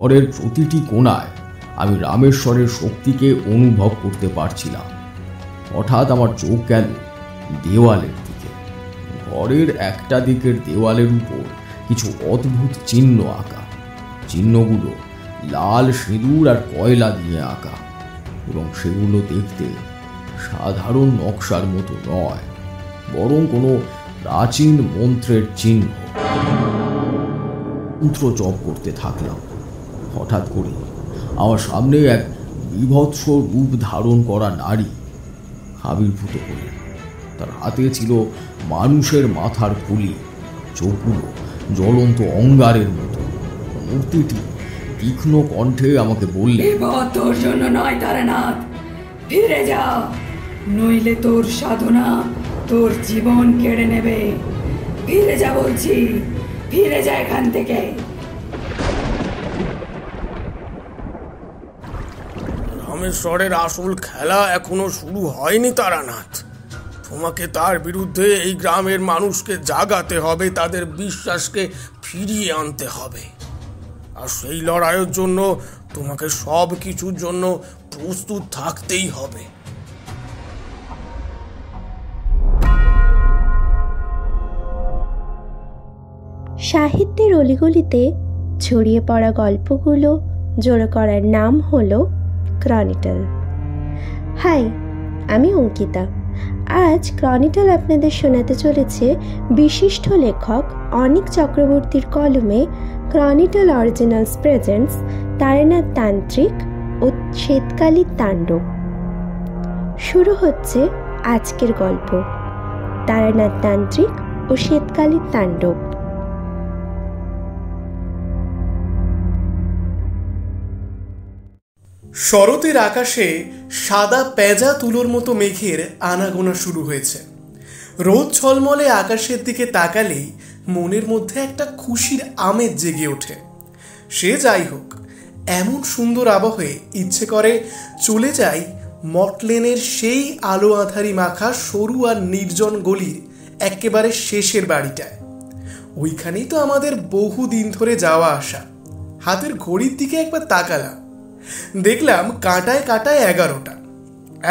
ঘরের প্রতিটি কোণায় আমি রামেশ্বরের শক্তিকে অনুভব করতে পারছিলাম। হঠাৎ আমার চোখ গেল দেওয়ালের দিকে। ঘরের একটা দিকের দেওয়ালের উপর কিছু অদ্ভুত চিহ্ন আঁকা। চিহ্নগুলো লাল সিঁদুর আর কয়লা দিয়ে আঁকা, এবং সেগুলো দেখতে সাধারণ নকশার মতো নয়, বরং কোনো প্রাচীন মন্ত্রের চিহ্ন। মন্ত্র জপ করতে থাকলাম। হঠাৎ করে আমার সামনে এক বিভৎস রূপ ধারণ করা নারী আবির্ভূত হলেন। তার হাতে ছিল মানুষের মাথার খুলি, চোখগুলো জ্বলন্ত অঙ্গারের মতো। মূর্তিটি তীক্ষ্ণ কণ্ঠে আমাকে বললে, তোর জন্য নয় তারানাথ, ফিরে যা, নইলে তোর সাধনা তোর জীবন কেড়ে নেবে। ফিরে যা বলছি, ফিরে যা এখান থেকে। রামেশ্বরের আসল খেলা এখনো শুরু হয়নি তারানাথ। তোমাকে তার বিরুদ্ধে এই গ্রামের মানুষকে জাগাতে হবে, তাদের বিশ্বাসকে ফিরিয়ে আনতে হবে। আর সেই লড়াইয়ের জন্য তোমাকে সব কিছুর জন্য প্রস্তুত থাকতেই হবে। সাহিত্যের অলিগলিতে ছড়িয়ে পড়া গল্পগুলো জোড়া করার নাম হলো ক্রনিকল। হাই, আমি অঙ্কিতা। আজ ক্রনিকল আপনাদের শোনাতে চলেছে বিশিষ্ট লেখক অনিক চক্রবর্তীর কলমে ক্রনিকল অরিজিনালস প্রেজেন্টস তারানাথ তান্ত্রিক ও শ্বেতকালীর তাণ্ডব। শুরু হচ্ছে আজকের গল্প, তারানাথ তান্ত্রিক ও শ্বেতকালীর তাণ্ডব। শরতের আকাশে সাদা পেঁজা তুলোর মতো মেঘের আনাগোনা শুরু হয়েছে। রোদ ঝলমলে আকাশের দিকে তাকালেই মনের মধ্যে একটা খুশির আমেজ জেগে ওঠে। সে যাই হোক, এমন সুন্দর আবহে ইচ্ছে করে চলে যাই মটলেনের সেই আলো আঁধারি মাখা সরু আর নির্জন গলির একেবারে শেষের বাড়িটায়। ওইখানেই তো আমাদের বহুদিন ধরে যাওয়া আসা। হাতের ঘড়ির দিকে একবার তাকালাম, দেখলাম কাঁটায় কাঁটায় 11টা।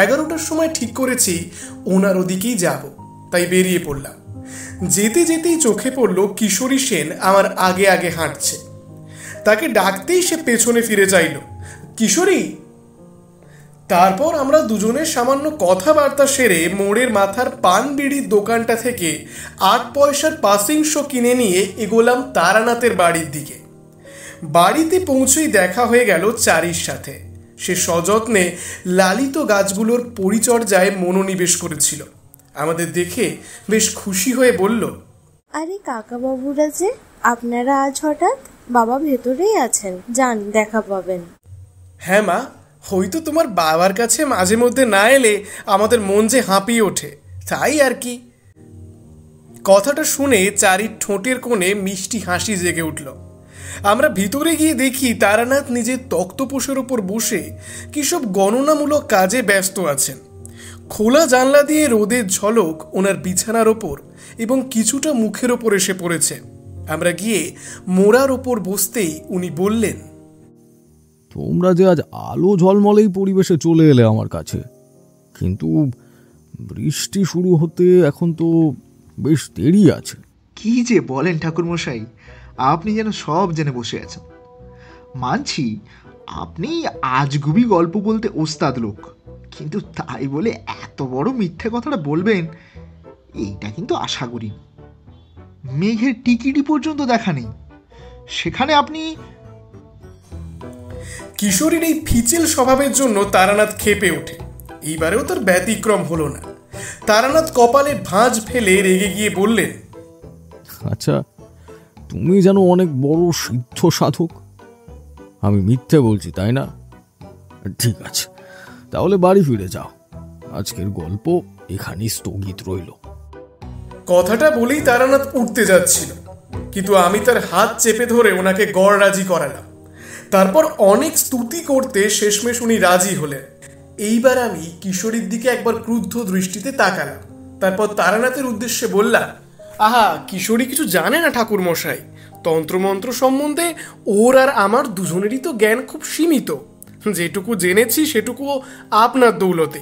11টার সময় ঠিক করেছি ওনার ওদিকেই যাব, তাই বেরিয়ে পড়লাম। যেতে যেতেই চোখে পড়ল কিশোরী সেন আমার আগে আগে হাঁটছে। তাকে ডাকতেই সে পেছনে ফিরে চাইল, কিশোরী। তারপর আমরা দুজনের সামান্য কথাবার্তা সেরে মোড়ের মাথার পান বিড়ির দোকানটা থেকে 8 পয়সার পাসিং শো কিনে নিয়ে এগোলাম তারানাথের বাড়ির দিকে। বাড়িতে পৌঁছেই দেখা হয়ে গেল চারির সাথে। সে সযত্নে লালিত গাছগুলোর পরিচর্যায় মনোনিবেশ করেছিল। আমাদের দেখে বেশ খুশি হয়ে বলল, আরে কাকা বাবুরা যে, আপনারা আজ হঠাৎ? বাবা ভেতরেই আছেন, যান, দেখা পাবেন। হ্যাঁ মা, হয়তো তোমার বাবার কাছে মাঝে মধ্যে না এলে আমাদের মন যে হাঁপিয়ে ওঠে, তাই আর কি। কথাটা শুনে চারির ঠোঁটের কোণে মিষ্টি হাসি জেগে উঠল। আমরা ভিতরে গিয়ে দেখি তারানাথ নিজের তক্তপোষের ওপর বসে কিসব গণনামূলক কাজে ব্যস্ত আছেন। খোলা জানলা দিয়ে রোদের ঝলক ওনার বিছানার ওপর এবং কিছুটা মুখের ওপর এসে পড়েছে। আমরা গিয়ে মোড়ার ওপর বসতেই উনি বললেন, তোমরা যে আজ আলো ঝলমলেই পরিবেশে চলে এলে আমার কাছে, কিন্তু বৃষ্টি শুরু হতে এখন তো বেশ দেরি আছে। কি যে বলেন ঠাকুরমশাই, আপনি যেন সব জেনে বসে আছেন। মানছি আপনি আজগুবি গল্প বলতে ওস্তাদ লোক, কিন্তু তাই বলে এত বড় মিথ্যে কথাটা বলবেন এইটা কিন্তু আশা করি। মেঘের টিকিটি পর্যন্ত দেখা নেই, সেখানে আপনি। কিশোরীর এই ফিচেল স্বভাবের জন্য তারানাথ ক্ষেপে ওঠে। এইবারেও তার ব্যতিক্রম হলো না। তারানাথ কপালে ভাঁজ ফেলে রেগে গিয়ে বললেন, আচ্ছা, তুমি যেন অনেক বড় সিদ্ধ সাধক। আমি মিথ্যে বলছি তাই না? ঠিক আছে, তাহলে বাড়ি ফিরে যাও। আজকের গল্প এখানেই স্থগিত রইল। কথাটা বলেই তারানাথ উঠতে যাচ্ছিল, কিন্তু আমি তার হাত চেপে ধরে ওনাকে গড় রাজি করালাম। তারপর অনেক স্তুতি করতে শেষমেশ উনি রাজি হলেন। এইবার আমি কিশোরীর দিকে একবার ক্রুদ্ধ দৃষ্টিতে তাকালাম। তারপর তারানাথের উদ্দেশ্যে বললাম, আহা, কিশোরী কিছু জানে না ঠাকুর মশাই, তন্ত্রমন্ত্র সম্বন্ধে ওর আর আমার দুজনেরই তো জ্ঞান খুব সীমিত। যেটুকু জেনেছি সেটুকুও আপনার দৌলতে।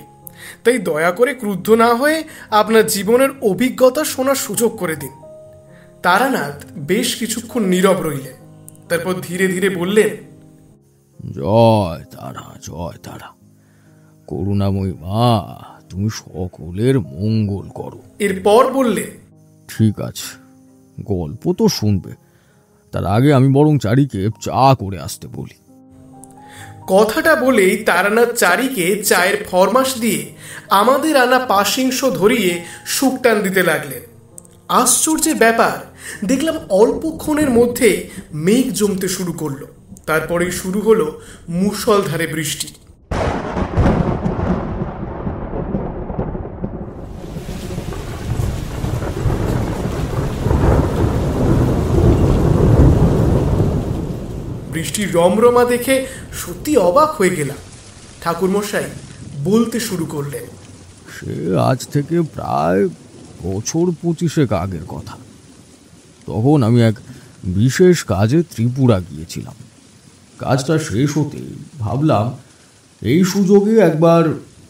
তাই দয়া করে ক্রুদ্ধ না হয়ে আপনার জীবনের অভিজ্ঞতা শোনার সুযোগ করে দিন। তারানাথ বেশ কিছুক্ষণ নীরব রইলেন, তারপর ধীরে ধীরে বললেন, জয় তারা, করুণাময়ী মা, তুমি সকলের মঙ্গল করো। এরপর বললেন, ঠিক আছে, গল্প তো শুনবে, তার আগে আমি বরং চারিকে চা করে আসতে বলি। কথাটা বলেই তারানাথ চারিকে চায়ের ফরমাস দিয়ে আমাদের আনা পাশিংশ ধরিয়ে সুকটান দিতে লাগলেন। আশ্চর্যের ব্যাপার, দেখলাম অল্পক্ষণের মধ্যে মেঘ জমতে শুরু করলো। তারপরেই শুরু হলো মুষলধারে বৃষ্টি। বৃষ্টির রমরমা দেখে সত্যি অবাক হয়ে গেলাম। ঠাকুরমশাই বলতে শুরু করলেন, সে আজ থেকে প্রায় বছর 25 আগের কথা। তখন আমি এক বিশেষ কাজে ত্রিপুরা গিয়েছিলাম। কাজটা শেষ হতে ভাবলাম এই সুযোগে একবার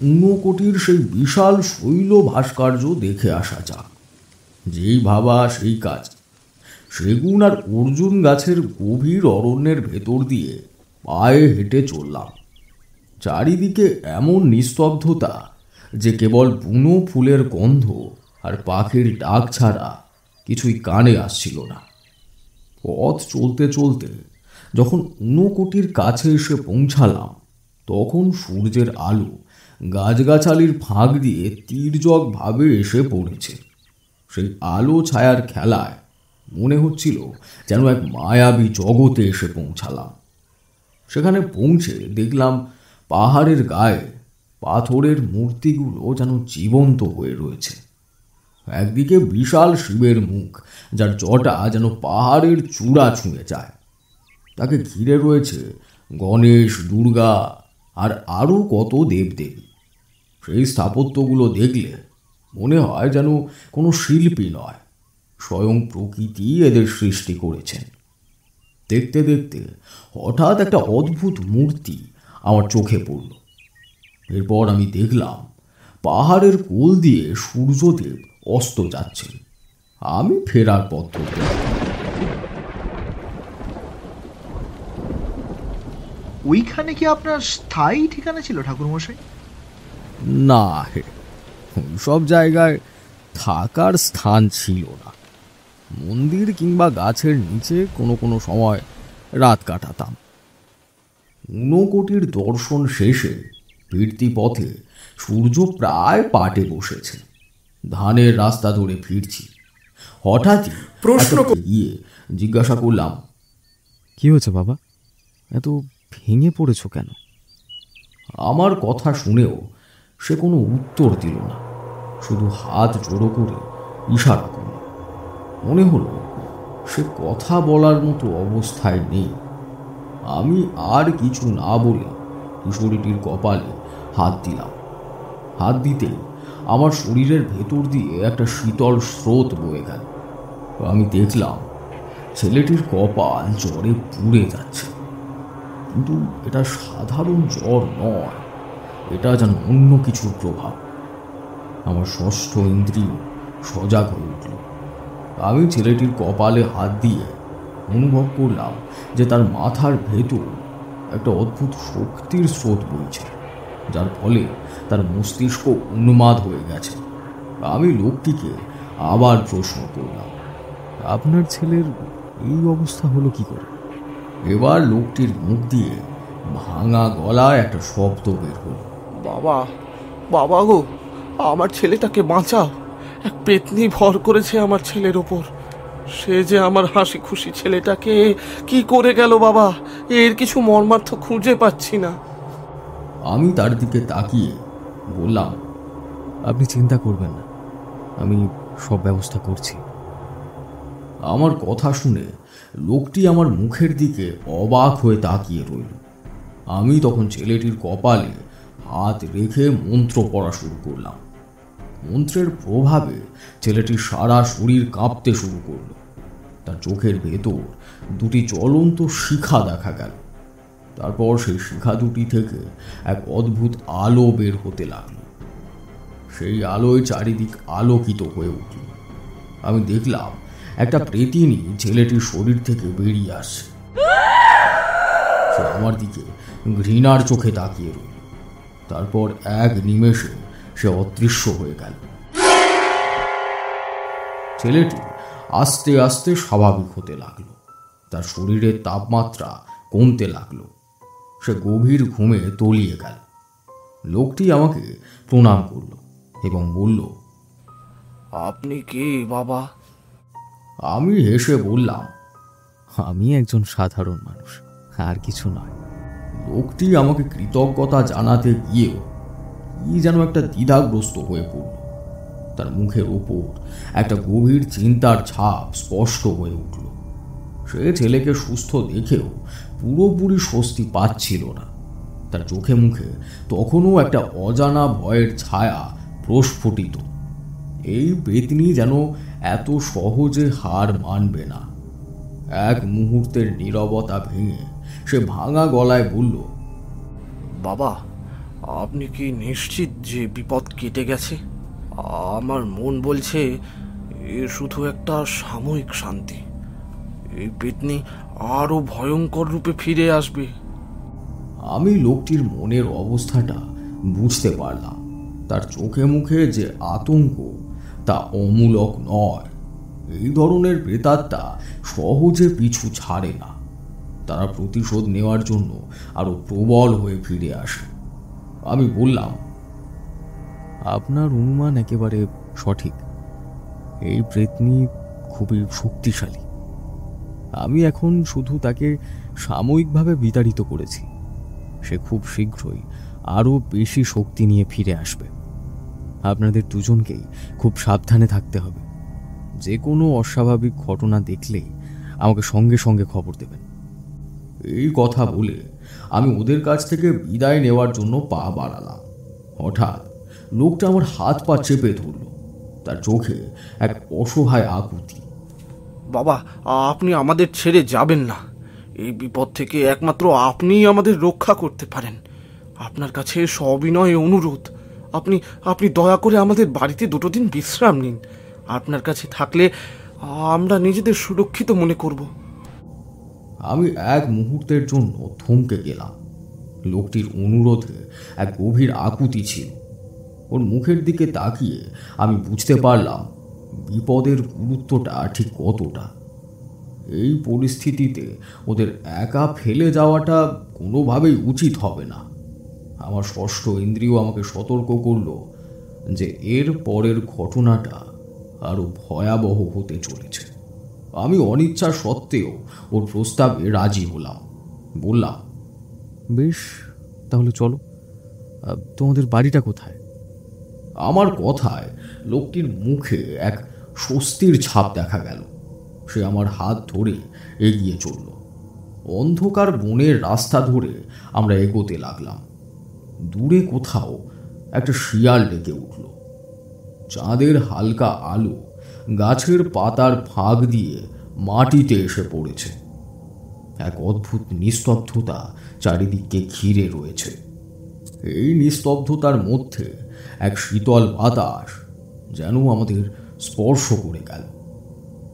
ঊনকোটির সেই বিশাল শৈল ভাস্কর্য দেখে আসা যাক। যেই ভাবা সেই কাজ। সেগুন আর অর্জুন গাছের গভীর অরণ্যের ভেতর দিয়ে পায়ে হেঁটে চললাম। চারিদিকে এমন নিস্তব্ধতা যে কেবল বুনো ফুলের গন্ধ আর পাখির ডাক ছাড়া কিছুই কানে আসছিল না। পথ চলতে চলতে যখন ঊনকোটির কাছে এসে পৌঁছালাম, তখন সূর্যের আলো গাছগাছালির ফাঁক দিয়ে তীর্যক ভাবে এসে পড়েছে। সেই আলো ছায়ার খেলায় মনে হচ্ছিল যেন এক মায়াবী জগতে এসে পৌঁছালাম। সেখানে পৌঁছে দেখলাম পাহাড়ের গায়ে পাথরের মূর্তিগুলো যেন জীবন্ত হয়ে রয়েছে। একদিকে বিশাল শিবের মুখ, যার জটা যেন পাহাড়ের চূড়া ছুঁয়ে যায়। তাকে ঘিরে রয়েছে গণেশ, দুর্গা আর আরও কত দেবদেবী। সেই স্থাপত্যগুলো দেখলে মনে হয় যেন কোনো শিল্পী নয়, স্বয়ং প্রকৃতি এদের সৃষ্টি করেছেন। দেখতে দেখতে হঠাৎ একটা অদ্ভুত মূর্তি আমার চোখে পড়ল। এরপর আমি দেখলাম পাহাড়ের কোল দিয়ে সূর্যদেব অস্ত যাচ্ছেন। আমি ফেরার পথ ধরতে ওইখানে কি আপনার স্থায়ী ঠিকানা ছিল ঠাকুরমশাই? না, সব জায়গায় থাকার স্থান ছিল না। মন্দির কিংবা গাছের নিচে কোনো কোনো সময় রাত কাটাতাম। ঊনকোটির দর্শন শেষে ফিরতি পথে সূর্য প্রায় পাটে বসেছে। ধানের রাস্তা ধরে ফিরছি। হঠাৎই প্রশ্ন গিয়ে জিজ্ঞাসা করলাম, কি হয়েছে বাবা, এত ভেঙে পড়েছো কেন? আমার কথা শুনেও সে কোনো উত্তর দিল না, শুধু হাত জোড়ো করে ইশারা করল। মনে হলো সে কথা বলার মতো অবস্থায় নেই। আমি আর কিছু না বলে কিশোরীটির কপালে হাত দিলাম। হাত দিতে আমার শরীরের ভেতর দিয়ে একটা শীতল স্রোত বয়ে গেল। আমি দেখলাম ছেলেটির কপাল জ্বরে পুড়ে যাচ্ছে। কিন্তু এটা সাধারণ জ্বর নয়, এটা যেন অন্য কিছুর প্রভাব। আমার ষষ্ঠ ইন্দ্রিয় সজাগ হয়ে উঠল। আমি ছেলেটির কপালে হাত দিয়ে অনুভব করলাম যে তার মাথার ভেতর একটা অদ্ভুত শক্তির স্রোত বইছে, যার ফলে তার মস্তিষ্ক উন্মাদ হয়ে গেছে। আমি লোকটিকে আবার প্রশ্ন করলাম, আপনার ছেলের এই অবস্থা হলো কি করে? এবার লোকটির মুখ দিয়ে ভাঙা গলায় একটা শব্দ বের হলো, বাবা, বাবা গো, আমার ছেলেটাকে বাঁচাও। এক পেতনি ভর করেছে আমার ছেলের ওপর। সে যে আমার হাসি খুশি ছেলেটাকে কি করে গেল বাবা, এর কিছু মর্মার্থ খুঁজে পাচ্ছি না। আমি তার দিকে তাকিয়ে বললাম, আপনি চিন্তা করবেন না, আমি সব ব্যবস্থা করছি। আমার কথা শুনে লোকটি আমার মুখের দিকে অবাক হয়ে তাকিয়ে রইল। আমি তখন ছেলেটির কপালে হাত রেখে মন্ত্র পড়া শুরু করলাম। মন্ত্রের প্রভাবে ছেলেটির সারা শরীর কাঁপতে শুরু করল। তার চোখের ভেতর দুটি জ্বলন্ত শিখা দেখা গেল। তারপর সেই শিখা দুটি থেকে এক অদ্ভুত আলো বের হতে লাগলো। সেই আলোয় চারিদিক আলোকিত হয়ে উঠল। আমি দেখলাম একটা প্রেতিনী ছেলেটির শরীর থেকে বেরিয়ে আসছে। সে আমার দিকে ঘৃণার চোখে তাকিয়ে রইল। তারপর এক নিমেষে সে অদৃশ্য হয়ে গেল। ছেলেটি আস্তে আস্তে স্বাভাবিক হতে লাগলো। তার শরীরের তাপমাত্রা কমতে লাগলো। সে গভীর ঘুমে তলিয়ে গেল। লোকটি আমাকে প্রণাম করল এবং বলল, আপনি কে বাবা? আমি হেসে বললাম, আমি একজন সাধারণ মানুষ, আর কিছু নয়। লোকটি আমাকে কৃতজ্ঞতা জানাতে গিয়েও কি যেন একটা দ্বিধাগ্রস্ত হয়ে পড়ল। তার মুখের ওপর একটা গভীর চিন্তার ছাপ স্পষ্ট হয়ে উঠল। সে ছেলেকে সুস্থ দেখেও পুরোপুরি স্বস্তি পাচ্ছিল না। তার চোখে মুখে তখনও একটা অজানা ভয়ের ছায়া প্রস্ফুটিত। এই পেতনি যেন এত সহজে হার মানবে না। এক মুহূর্তের নীরবতা ভেঙে সে ভাঙা গলায় বলল, বাবা, আপনি কি নিশ্চিত যে বিপদ কেটে গেছে? আমার মন বলছে এ শুধু একটা সাময়িক শান্তি। এই পেতনি আরো ভয়ঙ্কর রূপে ফিরে আসবে। আমি লোকটির মনের অবস্থাটা বুঝতে পারলাম। তার চোখে মুখে যে আতঙ্ক তা অমূলক নয়। এই ধরনের প্রেতাত্মা সহজে পিছু ছাড়ে না। তারা প্রতিশোধ নেওয়ার জন্য আরো প্রবল হয়ে ফিরে আসে। আমি বললাম, আপনার অনুমান একেবারে সঠিক। এই প্রেতনি খুবই শক্তিশালী। আমি এখন শুধু তাকে সাময়িকভাবে বিতাড়িত করেছি। সে খুব শীঘ্রই আরও বেশি শক্তি নিয়ে ফিরে আসবে। আপনাদের দুজনকেই খুব সাবধানে থাকতে হবে। যে কোনো অস্বাভাবিক ঘটনা দেখলেই আমাকে সঙ্গে সঙ্গে খবর দেবেন। এই কথা বলে আমি ওদের কাছ থেকে বিদায় নেওয়ার জন্য পা বাড়ালাম। হঠাৎ লোকটা আমার হাত পা চেপে ধরল। তার চোখে এক অসহায় আকুতি। বাবা, আপনি আমাদের ছেড়ে যাবেন না। এই বিপদ থেকে একমাত্র আপনিই আমাদের রক্ষা করতে পারেন। আপনার কাছে সবিনয় অনুরোধ, আপনি দয়া করে আমাদের বাড়িতে 2 দিন বিশ্রাম নিন। আপনার কাছে থাকলে আমরা নিজেদের সুরক্ষিত মনে করব। আমি এক মুহূর্তের জন্য থমকে গেলাম। লোকটির অনুরোধে এক গভীর আকুতি ছিল। ওর মুখের দিকে তাকিয়ে আমি বুঝতে পারলাম বিপদের গুরুত্বটা ঠিক কতটা। এই পরিস্থিতিতে ওদের একা ফেলে যাওয়াটা কোনোভাবেই উচিত হবে না। আমার ষষ্ঠ ইন্দ্রিয় আমাকে সতর্ক করল যে এর পরের ঘটনাটা আরো ভয়াবহ হতে চলেছে। আমি অনিচ্ছা সত্ত্বেও ওর প্রস্তাবে রাজি হলাম। বললাম, বেশ, তাহলে চলো। তোমাদের বাড়িটা কোথায়? আমার কথায় লোকটির মুখে এক স্বস্তির ছাপ দেখা গেল। সে আমার হাত ধরে এগিয়ে চলল। অন্ধকার বনের রাস্তা ধরে আমরা এগোতে লাগলাম। দূরে কোথাও একটা শিয়াল ডেকে উঠল। চাঁদের হালকা আলো গাছের পাতার ফাঁক দিয়ে মাটিতে এসে পড়েছে। এক অদ্ভুত নিস্তব্ধতা চারিদিকে ঘিরে রয়েছে। এই নিস্তব্ধতার মধ্যে এক শীতল বাতাস যেন আমাদের স্পর্শ করে গেল।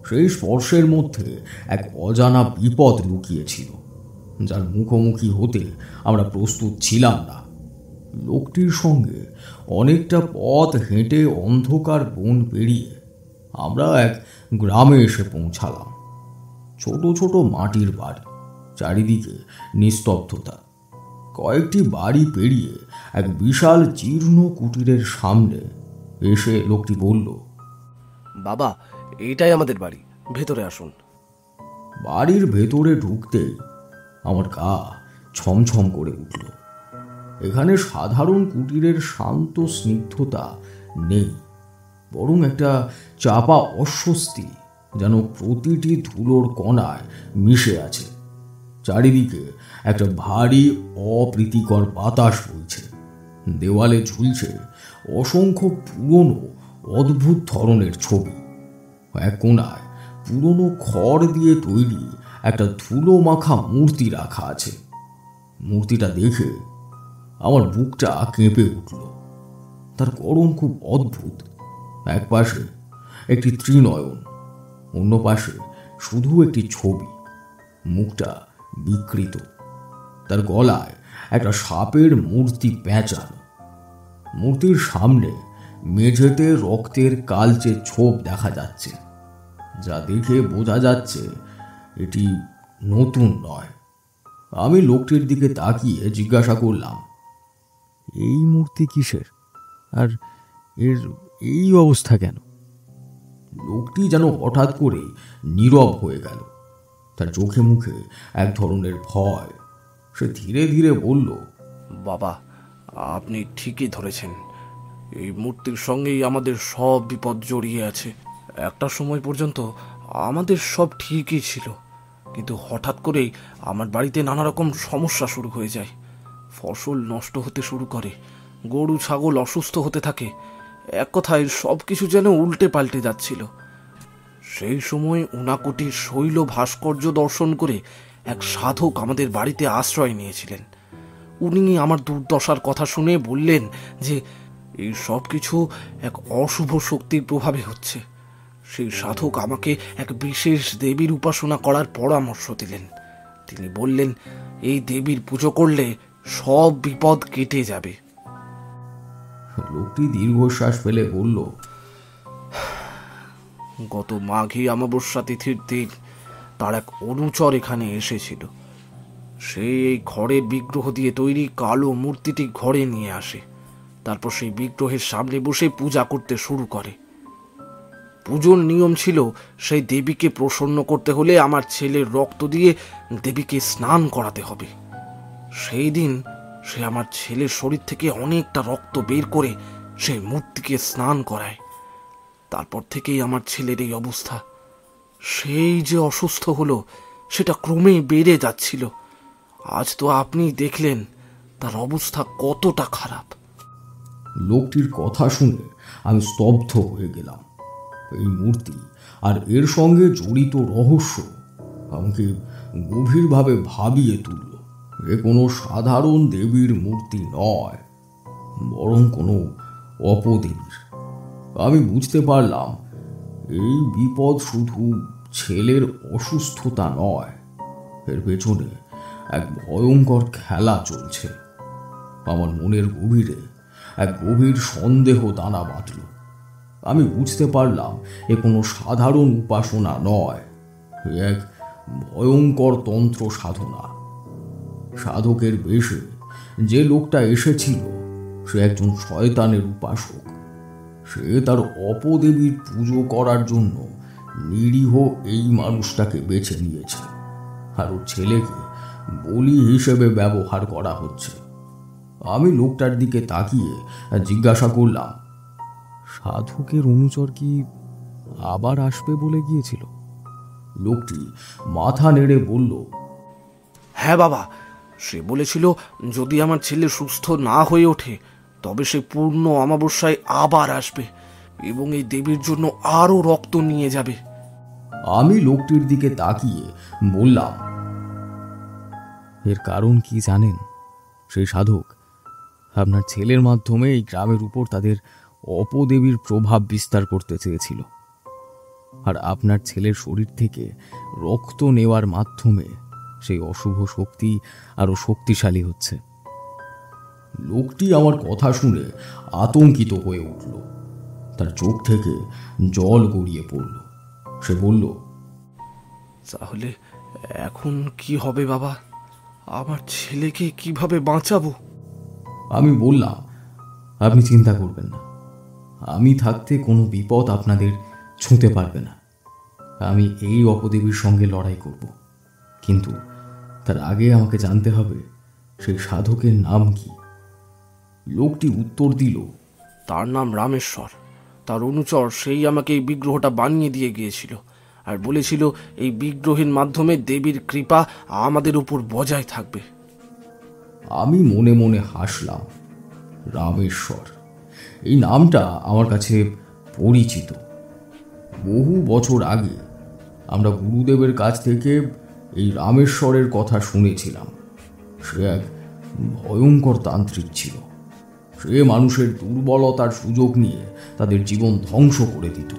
সেই স্পর্শের মধ্যে এক অজানা বিপদ লুকিয়েছিল, যার মুখোমুখি হতে আমরা প্রস্তুত ছিলাম না। লোকটির সঙ্গে অনেকটা পথ হেঁটে অন্ধকার বন পেরিয়ে আমরা এক গ্রামে এসে পৌঁছালাম। ছোট ছোট মাটির বাড়ি, চারিদিকে নিস্তব্ধতা। কয়েকটি বাড়ি পেরিয়ে এক বিশাল জীর্ণ কুটিরের সামনে এসে লোকটি বলল, বাবা, এইটাই আমাদের বাড়ি, ভেতরে আসুন। বাড়ির ভেতরে ঢুকতে আমার গা ছমছম করে উঠল। এখানে সাধারণ কুটিরের শান্ত স্নিগ্ধতা নেই, বরং একটা চাপা অস্বস্তি যেন প্রতিটি ধুলোর কণায় মিশে আছে। চারিদিকে একটা ভারী অপ্রীতিকর বাতাস বইছে। দেওয়ালে ঝুলছে অসংখ্য পুরনো অদ্ভুত ধরনের ছবি। এক কোণায় পুরনো খড় দিয়ে তৈরি একটা ধুলো মাখা মূর্তি রাখা আছে। মূর্তিটা দেখে আমার বুকটা কেঁপে উঠল। তার গড়ন খুব অদ্ভুত। এক পাশে একটি ত্রিনয়ন, অন্য পাশে শুধু একটি ছবি, মুখটা বিকৃত। তার গলায় একটা সাপের মূর্তি পেঁচানো। মূর্তির সামনে মেঝেতে রক্তের কালচে ছোপ দেখা যাচ্ছে, যা দেখে বোঝা যাচ্ছে এটি নতুন নয়। আমি লোকটির দিকে তাকিয়ে জিজ্ঞাসা করলাম, এই মূর্তি কিসের, আর এর এই অবস্থা কেন? লোকটি যেন হঠাৎ করে নীরব হয়ে গেল। তার চোখে মুখে এক ধরনের ভয়। সে ধীরে ধীরে বলল, বাবা, আপনি ঠিকই ধরেছেন। এই মূর্তির সঙ্গেই আমাদের সব বিপদ জড়িয়ে আছে। একটা সময় পর্যন্ত আমাদের সব ঠিকই ছিল, কিন্তু হঠাৎ করেই আমার বাড়িতে নানা রকম সমস্যা শুরু হয়ে যায়। ফসল নষ্ট হতে শুরু করে, গরু ছাগল অসুস্থ হতে থাকে। এক কথায় সব কিছু যেন উল্টে পাল্টে যাচ্ছিল। সেই সময় উনাকোটির শৈল ভাস্কর্য দর্শন করে এক সাধক আমাদের বাড়িতে আশ্রয় নিয়েছিলেন। উনি আমার দুর্দশার কথা শুনে বললেন যে এই সব কিছু এক অশুভ শক্তির প্রভাবে হচ্ছে। সেই সাধক আমাকে এক বিশেষ দেবীর উপাসনা করার পরামর্শ দিলেন। তিনি বললেন, এই দেবীর পুজো করলে সব বিপদ কেটে যাবে। লোকটি দীর্ঘশ্বাস ফেলে বলল, গত মাঘী অমাবস্যা তিথির দিন তার এক অনুচর এখানে এসেছিল। সে এই খড়ের বিগ্রহ দিয়ে তৈরি কালো মূর্তিটি ঘরে নিয়ে আসে। তারপর সেই বিগ্রহের সামনে বসে পূজা করতে শুরু করে। পুজোর নিয়ম ছিল, সেই দেবীকে প্রসন্ন করতে হলে আমার ছেলের রক্ত দিয়ে দেবীকে স্নান করাতে হবে। সেই দিন সে আমার ছেলের শরীর থেকে অনেকটা রক্ত বের করে সেই মূর্তিকে স্নান করায়। তারপর থেকেই আমার ছেলের এই অবস্থা। সেই যে অসুস্থ হলো, সেটা ক্রমে বেড়ে যাচ্ছিল। আজ তো আপনি দেখলেন তার অবস্থা কতটা খারাপ। লোকটির কথা শুনে আমি স্তব্ধ হয়ে গেলাম। এই মূর্তি আর এর সঙ্গে জড়িত রহস্য আমাকে গভীরভাবে ভাবিয়ে তুলল। এ কোনো সাধারণ দেবীর মূর্তি নয়, বরং কোনো অপদেবীর। আমি বুঝতে পারলাম এই বিপদ শুধু ছেলের অসুস্থতা নয়, এর পেছনে এক ভয়ঙ্কর খেলা চলছে। আমার মনের গভীরে এক গভীর সন্দেহ দানা বাঁধল। আমি বুঝতে পারলাম এ কোনো সাধারণ উপাসনা নয়, এক ভয়ঙ্কর তন্ত্র সাধনা। সাধকের বেশে যে লোকটা এসেছিল সে একজন শয়তানের উপাসক। সে তার অপদেবীর পুজো করার জন্য নিরীহ এই মানুষটাকে বেছে নিয়েছে, আর ওর ছেলেকে বলি হিসেবে ব্যবহার করা হচ্ছে। আমি লোকটার দিকে তাকিয়ে জিজ্ঞাসা করলাম, সাধকের অনুচর কি আবার আসবে বলে গিয়েছিল? লোকটি মাথা নেড়ে বলল, হ্যাঁ বাবা, সে বলেছিল যদি আমার ছেলে সুস্থ না হয়ে ওঠে তবে সে পূর্ণ অমাবস্যায় আবার আসবে এবং এই দেবীর জন্য আরো রক্ত নিয়ে যাবে। আমি লোকটির দিকে তাকিয়ে বললাম, এর কারণ কি জানেন? সেই সাধক আপনার ছেলের মাধ্যমে এই গ্রামের উপর তাদের অপদেবীর প্রভাব বিস্তার করতে চেয়েছিল, আর আপনার ছেলের শরীর থেকে রক্ত নেওয়ার মাধ্যমে সেই অশুভ শক্তি আরো শক্তিশালী হচ্ছে। লোকটি আমার কথা শুনে আতঙ্কিত হয়ে উঠল। তার চোখ থেকে জল গড়িয়ে পড়ল। সে বলল, তাহলে এখন কি হবে বাবা? আমার ছেলেকে কিভাবে বাঁচাবো? আমি বললাম, আপনি চিন্তা করবেন না, আমি থাকতে কোনো বিপদ আপনাদের ছুঁতে পারবে না। আমি এই অপদেবীর সঙ্গে লড়াই করব, কিন্তু তার আগে আমাকে জানতে হবে সেই সাধকের নাম কি। লোকটি উত্তর দিল, তার নাম রামেশ্বর। তার অনুচর সেই আমাকে এই বিগ্রহটা বানিয়ে দিয়ে গিয়েছিল আর বলেছিল এই বিগ্রহের মাধ্যমে দেবীর কৃপা আমাদের উপর বজায় থাকবে। আমি মনে মনে হাসলাম। রামেশ্বর, এই নামটা আমার কাছে পরিচিত। বহু বছর আগে আমরা গুরুদেবের কাছ থেকে এই রামেশ্বরের কথা শুনেছিলাম। সে এক ভয়ঙ্কর তান্ত্রিক ছিল। সে মানুষের দুর্বলতার সুযোগ নিয়ে তাদের জীবন ধ্বংস করে দিত।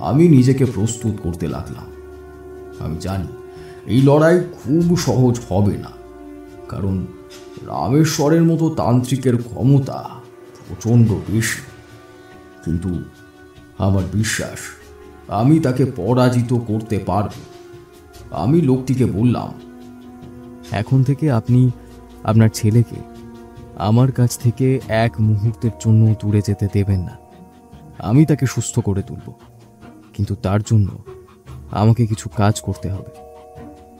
আমি নিজেকে প্রস্তুত করতে লাগলাম। আমি জানি এই লড়াই খুব সহজ হবে না, কারণ রামেশ্বরের মতো তান্ত্রিকের ক্ষমতা প্রচণ্ড বেশি। কিন্তু আমার বিশ্বাস আমি তাকে পরাজিত করতে পারব। আমি লোকটিকে বললাম, এখন থেকে আপনি আপনার ছেলেকে আমার কাছ থেকে এক মুহূর্তের জন্য দূরে যেতে দেবেন না। আমি তাকে সুস্থ করে তুলব, কিন্তু তার জন্য আমাকে কিছু কাজ করতে হবে।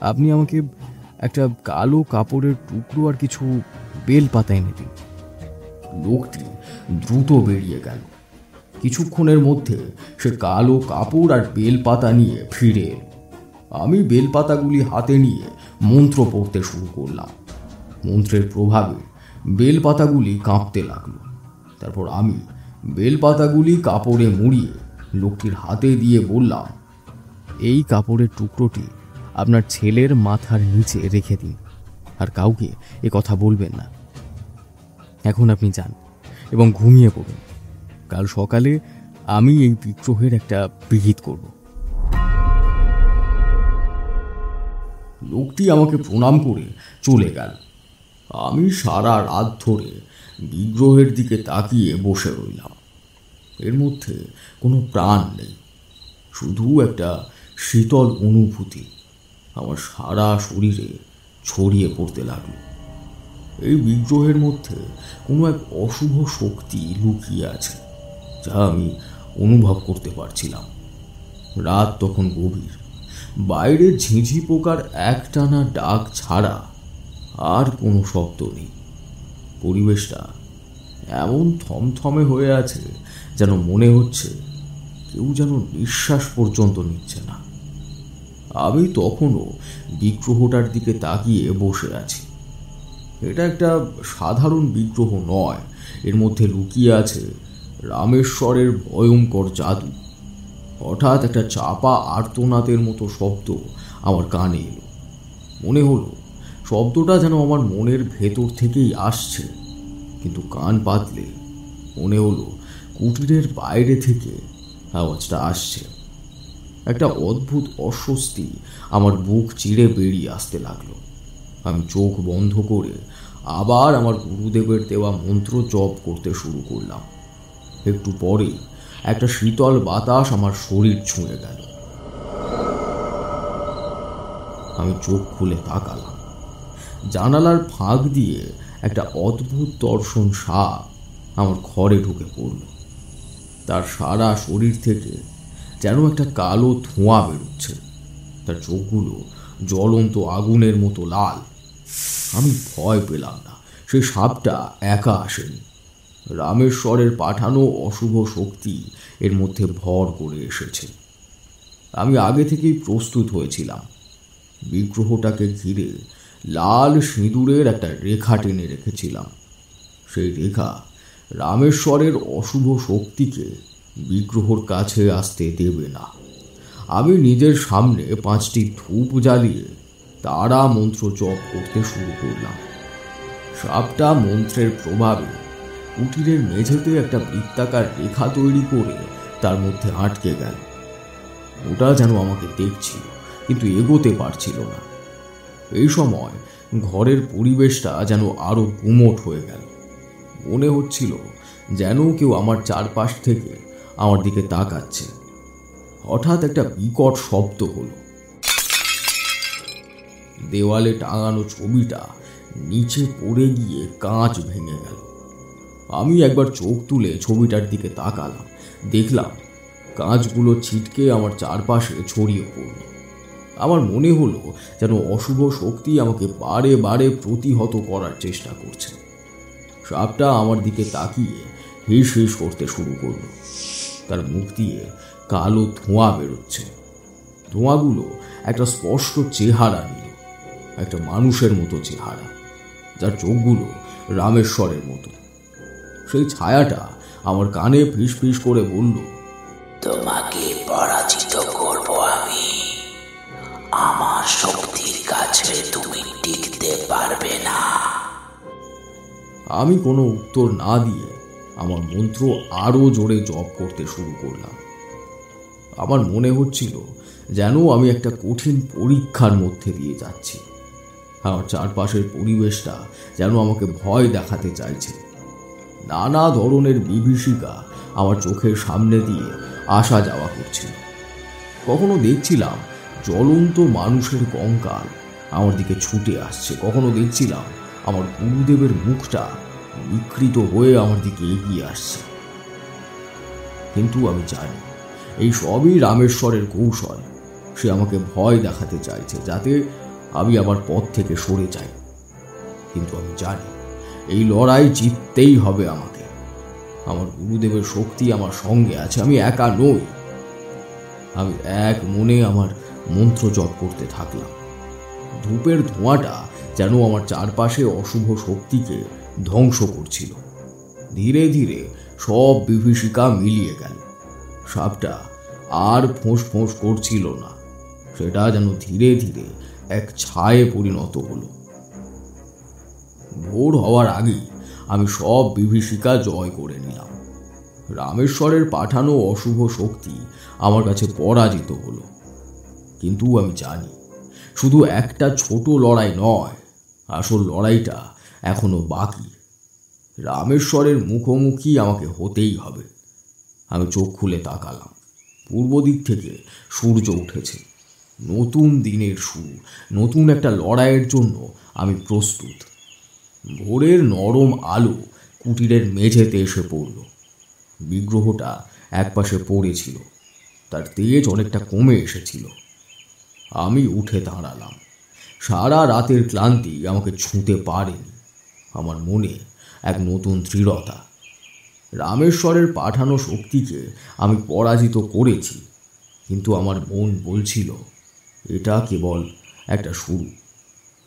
আপনি আমাকে একটা কালো কাপড়ের টুকরো আর কিছু বেল পাতা এনে দিন। লোকটি দ্রুত বেরিয়ে গেল। কিছুক্ষণের মধ্যে সে কালো কাপড় আর বেলপাতা নিয়ে ফিরে এল। আমি বেলপাতাগুলি হাতে নিয়ে মন্ত্র পড়তে শুরু করলাম। মন্ত্রের প্রভাবে বেলপাতাগুলি কাঁপতে লাগলো। তারপর আমি বেলপাতাগুলি কাপড়ে মুড়িয়ে লোকটির হাতে দিয়ে বললাম, এই কাপড়ের টুকরোটি আপনার ছেলের মাথার নিচে রেখে দিন, আর কাউকে এ কথা বলবেন না। এখন আপনি যান এবং ঘুমিয়ে পড়ুন। কাল সকালে আমি এই বিগ্রহের একটা বিহিত করব। লোকটি আমাকে প্রণাম করে চলে গেল। আমি সারা রাত ধরে বিগ্রহের দিকে তাকিয়ে বসে রইলাম। এর মধ্যে কোনো প্রাণ নেই, শুধু একটা শীতল অনুভূতি আমার সারা শরীরে ছড়িয়ে পড়তে লাগলো। এই বিগ্রহের মধ্যে কোনো এক অশুভ শক্তি লুকিয়ে আছে, যা আমি অনুভব করতে পারছিলাম। রাত তখন গভীর। বাইরে ঝিঁঝি পোকার একটানা ডাক ছাড়া আর কোনো শব্দ নেই। পরিবেশটা এমন থমথমে হয়ে আছে যেন মনে হচ্ছে কেউ যেন নিঃশ্বাস পর্যন্ত নিচ্ছে না। আমি তখনও বিগ্রহটার দিকে তাকিয়ে বসে আছি। এটা একটা সাধারণ বিগ্রহ নয়, এর মধ্যে লুকিয়ে আছে রামেশ্বরের ভয়ঙ্কর জাদু। হঠাৎ একটা চাপা আর্তনাদের মতো শব্দ আমার কানে এলো। মনে হলো শব্দটা যেন আমার মনের ভেতর থেকেই আসছে, কিন্তু কান পাতলে মনে হলো কুটিরের বাইরে থেকে আওয়াজটা আসছে। একটা অদ্ভুত অস্বস্তি আমার বুক চিরে বেরিয়ে আসতে লাগলো। আমি চোখ বন্ধ করে আবার আমার গুরুদেবের দেওয়া মন্ত্র জপ করতে শুরু করলাম। একটু পরেই একটা শীতল বাতাস আমার শরীর ছুঁয়ে গেল। আমি চোখ খুলে তাকালাম। জানালার ফাঁক দিয়ে একটা অদ্ভুত দর্শন সাপ আমার ঘরে ঢুকে পড়ল। তার সারা শরীর থেকে যেন একটা কালো ধোঁয়া বেরোচ্ছে। তার চোখগুলো জ্বলন্ত আগুনের মতো লাল। আমি ভয় পেলাম না। সেই সাপটা একা আসেনি, রামেশ্বরের পাঠানো অশুভ শক্তি এর মধ্যে ভর করে এসেছে। আমি আগে থেকেই প্রস্তুত হয়েছিলাম। বিগ্রহটাকে ঘিরে লাল সিঁদুরের একটা রেখা টেনে রেখেছিলাম। সেই রেখা রামেশ্বরের অশুভ শক্তিকে বিগ্রহর কাছে আসতে দেবে না। আমি নিজের সামনে 5টি ধূপ জ্বালিয়ে তারা মন্ত্র জপ করতে শুরু করলাম। সাপটা মন্ত্রের প্রভাবে কুটিরের মেঝেতে একটা বৃত্তাকার রেখা তৈরি করে তার মধ্যে আটকে গেল। ওটা যেন আমাকে দেখছিল, কিন্তু এগোতে পারছিল না। এই সময় ঘরের পরিবেশটা যেন আরো গুমোট হয়ে গেল। মনে হচ্ছিল যেন কেউ আমার চারপাশ থেকে আমার দিকে তাকাচ্ছে। হঠাৎ একটা বিকট শব্দ হলো। দেওয়ালে টাঙানো ছবিটা নিচে পড়ে গিয়ে কাঁচ ভেঙে গেল। আমি একবার চোখ তুলে ছবিটার দিকে তাকালাম। দেখলাম কাঁচগুলো ছিটকে আমার চারপাশে ছড়িয়ে পড়ল। আমার মনে হলো যেন অশুভ শক্তি আমাকে বারে বারে প্রতিহত করার চেষ্টা করছে। সাপটা আমার দিকে তাকিয়ে হিস হিস করতে শুরু করলো। তার মুখ দিয়ে কালো ধোঁয়া বেরোচ্ছে। ধোঁয়াগুলো একটা স্পষ্ট চেহারা নিল, একটা মানুষের মতো চেহারা, যার চোখগুলো রামেশ্বরের মতো। সেই ছায়াটা আমার কানে ফিস ফিস করে বলল, তোমাকে পরাজিত করব আমি। আমার শক্তির কাছে তুমি টিকতে পারবে না। আমি কোনো উত্তর না দিয়ে আমার মন্ত্র আরো জোরে জপ করতে শুরু করলাম। আমার মনে হচ্ছিল যেন আমি একটা কঠিন পরীক্ষার মধ্যে দিয়ে যাচ্ছি। আমার চারপাশের পরিবেশটা যেন আমাকে ভয় দেখাতে চাইছে। নানা ধরনের বিভীষিকা আমার চোখের সামনে দিয়ে আসা যাওয়া করছিল। কখনো দেখছিলাম জ্বলন্ত মানুষের কঙ্কাল আমার দিকে ছুটে আসছে, কখনো দেখছিলাম আমার গুরুদেবের মুখটা বিকৃত হয়ে আমার দিকে এগিয়ে আসছে। কিন্তু আমি জানি এই সবই রামেশ্বরের কৌশল। সে আমাকে ভয় দেখাতে চাইছে যাতে আমি আমার পথ থেকে সরে যাই। কিন্তু আমি জানি এই লড়াই জিততেই হবে আমাকে। আমার গুরুদেবের শক্তি আমার সঙ্গে আছে, আমি একা নই। আমি এক মনে আমার মন্ত্র জপ করতে থাকলাম। ধূপের ধোঁয়াটা যেন আমার চারপাশে অশুভ শক্তিকে ধ্বংস করছিল। ধীরে ধীরে সব বিভীষিকা মিলিয়ে গেল। সাপটা আর ফোঁস ফোঁস করছিল না, সেটা যেন ধীরে ধীরে এক ছায়ে পরিণত হলো। ভোর হওয়ার আগেই আমি সব বিভীষিকা জয় করে নিলাম। রামেশ্বরের পাঠানো অশুভ শক্তি আমার কাছে পরাজিত হলো। কিন্তু আমি জানি শুধু একটা ছোট লড়াই নয়, আসল লড়াইটা এখনো বাকি। রামেশ্বরের মুখোমুখি আমাকে হতেই হবে। আমি চোখ খুলে তাকালাম। পূর্ব দিক থেকে সূর্য উঠেছে। নতুন দিনের শুরু, নতুন একটা লড়াইয়ের জন্য আমি প্রস্তুত। ভোরের নরম আলো কুটিরের মেঝেতে এসে পড়ল। বিগ্রহটা একপাশে পড়েছিল, তার তেজ অনেকটা কমে এসেছিল। আমি উঠে দাঁড়ালাম। সারা রাতের ক্লান্তি আমাকে ছুঁতে পারেনি। আমার মনে এক নতুন দৃঢ়তা। রামেশ্বরের পাঠানো শক্তিকে আমি পরাজিত করেছি, কিন্তু আমার মন বলছিল এটা কেবল একটা শুরু।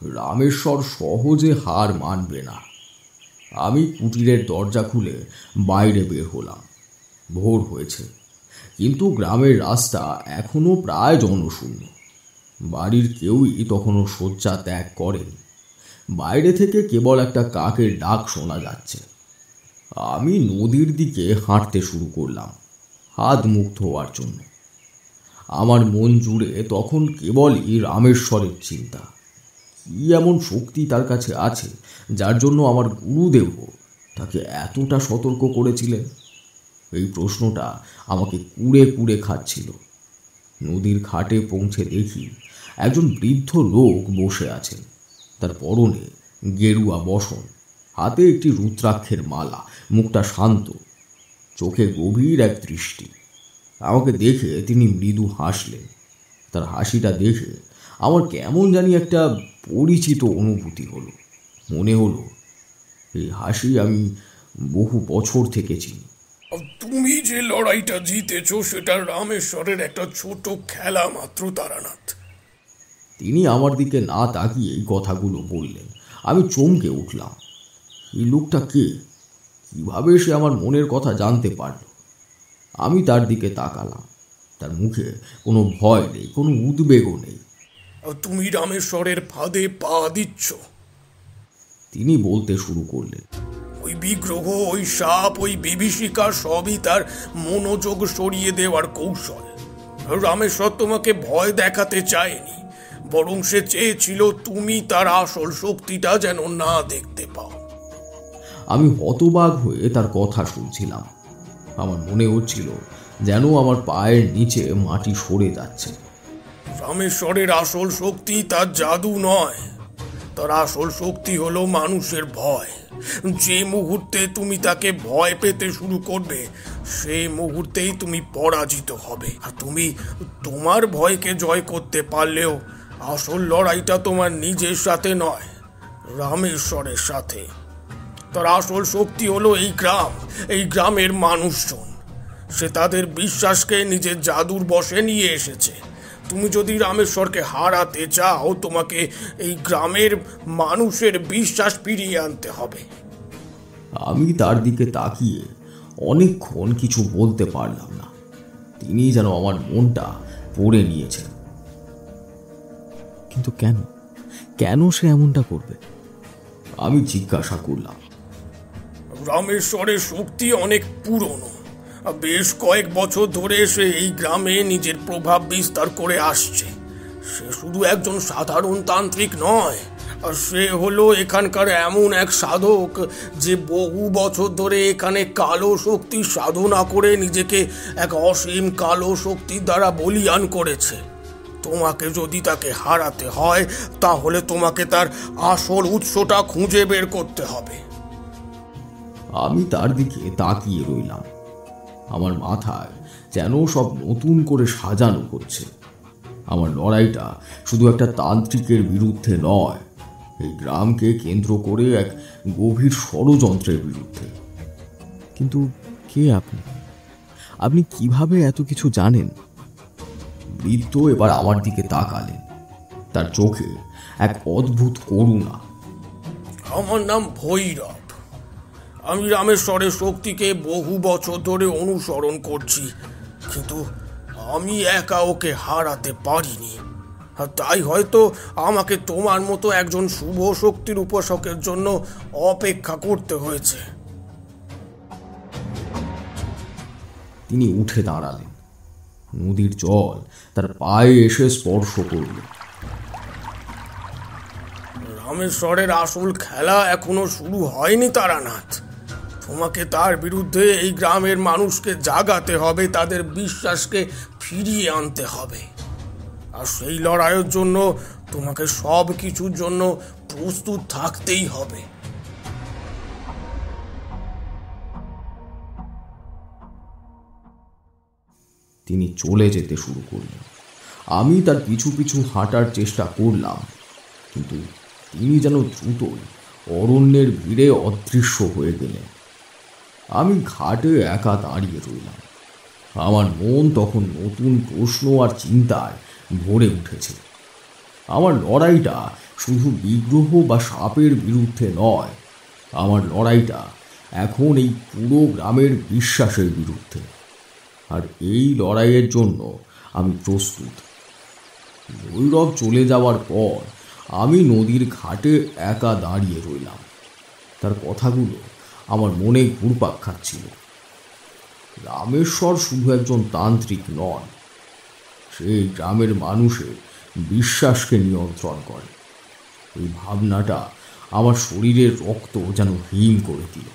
রামেশ্বর সহজে হার মানবে না। আমি কুটিরের দরজা খুলে বাইরে বের হলাম। ভোর হয়েছে, কিন্তু গ্রামের রাস্তা এখনো প্রায় জনশূন্য। বাড়ির কেউই তখনও শয্যা ত্যাগ করেনি। বাইরে থেকে কেবল একটা কাকের ডাক শোনা যাচ্ছে। আমি নদীর দিকে হাঁটতে শুরু করলাম, হাত মুখ ধোয়ার জন্য। আমার মন জুড়ে তখন কেবলই রামেশ্বরের চিন্তা। কি এমন শক্তি তার কাছে আছে যার জন্য আমার গুরুদেব তাকে এতটা সতর্ক করেছিলেন? এই প্রশ্নটা আমাকে কুড়ে কুড়ে খাচ্ছিল। নদীর ঘাটে পৌঁছে দেখি একজন বৃদ্ধ লোক বসে আছেন। তার পরনে গেরুয়া বসন, হাতে একটি রুদ্রাক্ষের মালা, মুখটা শান্ত, চোখে গভীর এক দৃষ্টি। আমাকে দেখে তিনি মৃদু হাসলেন। তার হাসিটা দেখে আমার কেমন জানি একটা পরিচিত অনুভূতি হলো। মনে হলো এই হাসি আমি বহু বছর থেকে চিনি। তুমি যে লড়াইটা জিতেছো সেটা রামেশ্বরের একটা ছোট খেলা মাত্র তারানাথ। তিনি আমার দিকে না তাকিয়ে এই কথাগুলো বললেন। আমি চমকে উঠলাম। এই লোকটা কে? কিভাবে সে আমার মনের কথা জানতে পারল? আমি তার দিকে তাকালাম। তার মুখে কোনো ভয় নেই, কোনো উদ্বেগও নেই। তুমি রামেশ্বরের ফাঁদে পা দিচ্ছ, তিনি বলতে শুরু করলেন। ওই বিগ্রহ, ওই সাপ, ওই বিভীষিকা সবই তার মনোযোগ সরিয়ে দেওয়ার কৌশল। রামেশ্বর তোমাকে ভয় দেখাতে চায়নি, বরং সে চেয়েছিল তুমি তার আসল শক্তিটা যেন না দেখতে পাও। আমি হতবাক হয়ে তার কথা শুনছিলাম। আমার মনে হচ্ছিল যেন আমার পায়ের নিচে মাটি সরে যাচ্ছে। রামেশ্বরের আসল শক্তি তার জাদু নয়, তার আসল শক্তি হলো মানুষের ভয়। যে মুহূর্তে তুমি তাকে ভয় পেতে শুরু করবে, সেই মুহূর্তেই তুমি পরাজিত হবে। আর তুমি তোমার ভয়কে জয় করতে পারলেও আসল লড়াইটা তোমার নিজের সাথে নয়, রামেশ্বরের সাথে। তার আসল শক্তি হলো এই গ্রাম, এই গ্রামের মানুষজন। সে তাদের বিশ্বাসকে নিজের জাদুর বশে নিয়ে এসেছে। তুমি যদি রামেশ্বরকে হারাতে চাও, তোমাকে এই গ্রামের মানুষের বিশ্বাস ফিরিয়ে আনতে হবে। আমি তার দিকে তাকিয়ে অনেকক্ষণ কিছু বলতে পারলাম না। তিনি যেন আমার মনটা পড়ে নিয়েছেন। কিন্তু কেন কেন সে এমনটা করবে? আমি জিজ্ঞাসা করলাম। রামেশ্বরের শক্তি অনেক পুরনো। বেশ কয়েক বছর ধরে সে এই গ্রামে নিজের প্রভাব বিস্তার করে আসছে। সে শুধু একজন সাধারণ তান্ত্রিক নয়, আর সে হলো এখানকার এমন এক সাধক যে বহু বছর ধরে এখানে কালো শক্তির সাধনা করে নিজেকে এক অসীম কালো শক্তির দ্বারা বলীয়ান করেছে। তোমাকে যদি তাকে হারাতে হয় তাহলে তোমাকে তার আসল উৎসটা খুঁজে বের করতে হবে। আমি তার দিকে তাকিয়ে রইলাম। আমার মাথায় যেন সব নতুন করে সাজানো হচ্ছে। আমার লড়াইটা শুধু একটা তান্ত্রিকের বিরুদ্ধে নয়, এই গ্রামকে কেন্দ্র করে এক গভীর ষড়যন্ত্রের বিরুদ্ধে। কিন্তু কে আপনি? আপনি কিভাবে এত কিছু জানেন? বৃদ্ধ এবার আমার দিকে তাকালেন। তার চোখে এক অদ্ভুত করুণা। আমার নাম ভৈরব। আমি রামেশ্বরের শক্তিকে বহু বছর ধরে অনুসরণ করছি, কিন্তু আমি একা ওকে হারাতে পারিনি। আর তাই হয়তো আমাকে তোমার মতো একজন শুভ শক্তির উপাসকের জন্য অপেক্ষা করতে হয়েছে। তিনি উঠে দাঁড়ালেন। নদীর জল তার পায়ে এসে স্পর্শ করল। রামেশ্বরের আসল খেলা এখনো শুরু হয়নি তারানাথ। তোমাকে তার বিরুদ্ধে এই গ্রামের মানুষকে জাগাতে হবে, তাদের বিশ্বাসকে ফিরিয়ে আনতে হবে। আর সেই লড়াইয়ের জন্য তোমাকে সব কিছুর জন্য প্রস্তুত থাকতেই হবে। তিনি চলে যেতে শুরু করলেন। আমি তার পিছু পিছু হাঁটার চেষ্টা করলাম, কিন্তু তিনি যেন দ্রুতই অরণ্যের ভিড়ে অদৃশ্য হয়ে গেলেন। আমি ঘাটে একা দাঁড়িয়ে রইলাম। আমার মন তখন নতুন প্রশ্ন আর চিন্তায় ভরে উঠেছে। আমার লড়াইটা শুধু বিগ্রহ বা সাপের বিরুদ্ধে নয়, আমার লড়াইটা এখন এই পুরো গ্রামের বিশ্বাসের বিরুদ্ধে। আর এই লড়াইয়ের জন্য আমি প্রস্তুত। ভৈরব চলে যাওয়ার পর আমি নদীর ঘাটে একা দাঁড়িয়ে রইলাম। তার কথাগুলো আমার মনে ঘুরপাক খাচ্ছিল। রামেশ্বর শুধু একজন তান্ত্রিক নন, সেই গ্রামের মানুষের বিশ্বাসকে নিয়ন্ত্রণ করে। এই ভাবনাটা আমার শরীরের রক্ত যেন হিম করে দিল।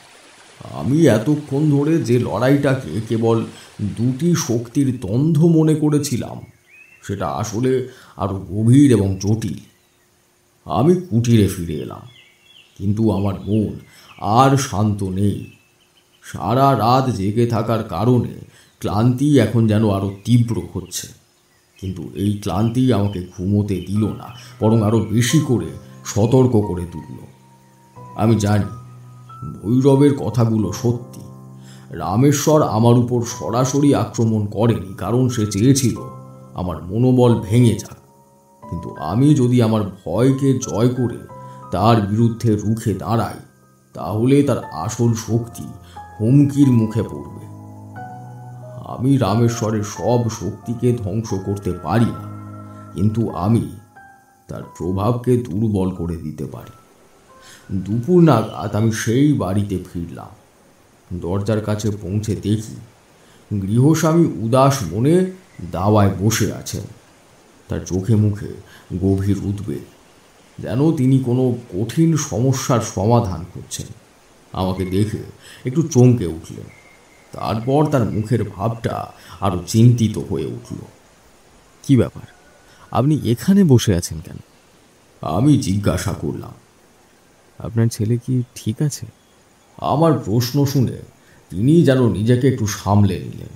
আমি এতক্ষণ ধরে যে লড়াইটাকে কেবল দুটি শক্তির দ্বন্দ্ব মনে করেছিলাম, সেটা আসলে আরো গভীর এবং জটিল। আমি কুটিরে ফিরে এলাম, কিন্তু আমার মন আর শান্ত নেই। সারা রাত জেগে থাকার কারণে ক্লান্তি এখন যেন আরো তীব্র হচ্ছে। কিন্তু এই ক্লান্তি আমাকে ঘুমোতে দিল না, বরং আরো বেশি করে সতর্ক করে তুলল। আমি জানি ভৈরবের কথাগুলো সত্যি। রামেশ্বর আমার উপর সরাসরি আক্রমণ করেনি, কারণ সে চেয়েছিল আমার মনোবল ভেঙে যাক। কিন্তু আমি যদি আমার ভয়কে জয় করে তার বিরুদ্ধে রুখে দাঁড়াই, তাহলে তার আসল শক্তি হুমকির মুখে পড়বে। আমি রামেশ্বরের সব শক্তিকে ধ্বংস করতে পারি না, কিন্তু আমি তার প্রভাবকে দুর্বল করে দিতে পারি। দুপুর নাগাদ আমি সেই বাড়িতে ফিরলাম। দরজার কাছে পৌঁছে দেখি গৃহস্বামী উদাস মনে দাওয়ায় বসে আছেন। তার চোখে মুখে গভীর উদ্বেগ, যেন তিনি কোনো কঠিন সমস্যার সমাধান করছেন। আমাকে দেখে একটু চমকে উঠলেন। তারপর তার মুখের ভাবটা আরো চিন্তিত হয়ে উঠল। কি ব্যাপার, আপনি এখানে বসে আছেন কেন? আমি জিজ্ঞাসা করলাম। আপনার ছেলে কি ঠিক আছে? আমার প্রশ্ন শুনে তিনি যেন নিজেকে একটু সামলে নিলেন।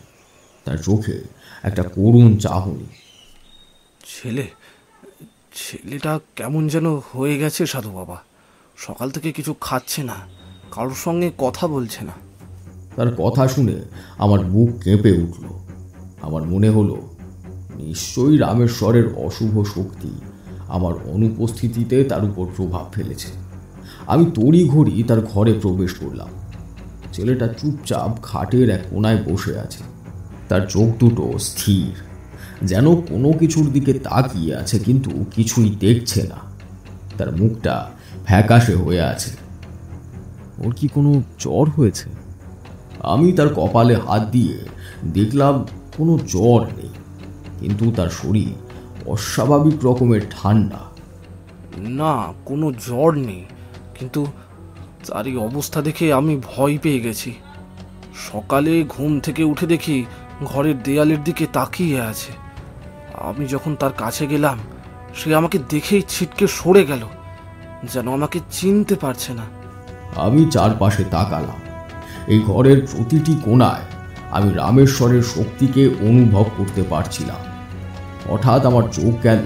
তার চোখে একটা করুণ চাহনি। ছেলেটা কেমন যেন হয়ে গেছে সাধু বাবা। সকাল থেকে কিছু খাচ্ছে না, কারোর সঙ্গে কথা বলছে না। তার কথা শুনে আমার বুক কেঁপে উঠল। আমার মনে হলো নিশ্চয়ই রামেশ্বরের অশুভ শক্তি আমার অনুপস্থিতিতে তার উপর প্রভাব ফেলেছে। আমি তড়িঘড়ি তার ঘরে প্রবেশ করলাম। ছেলেটা চুপচাপ খাটের এক কোনায় বসে আছে। তার চোখ দুটো স্থির, যেন কোনো কিছুর দিকে তাকিয়ে আছে, কিন্তু কিছুই দেখছে না। তার মুখটা ফ্যাকাশে হয়ে আছে। ওর কি কোনো জ্বর হয়েছে? আমি তার কপালে হাত দিয়ে দেখলাম কোনো জ্বর নেই, কিন্তু তার শরীর অস্বাভাবিক রকমের ঠান্ডা। না, কোনো জ্বর নেই, কিন্তু তার এই অবস্থা দেখে আমি ভয় পেয়ে গেছি। সকালে ঘুম থেকে উঠে দেখি ঘরের দেয়ালের দিকে তাকিয়ে আছে। আমি যখন তার কাছে গেলাম, সে আমাকে দেখেই ছিটকে সরে গেল, যেন আমাকে চিনতে পারছে না। আমি চারপাশে তাকালাম। এই ঘরের প্রতিটি কোণায় আমি রামেশ্বরের শক্তিকে অনুভব করতে পারছিলাম। হঠাৎ আমার চোখ গেল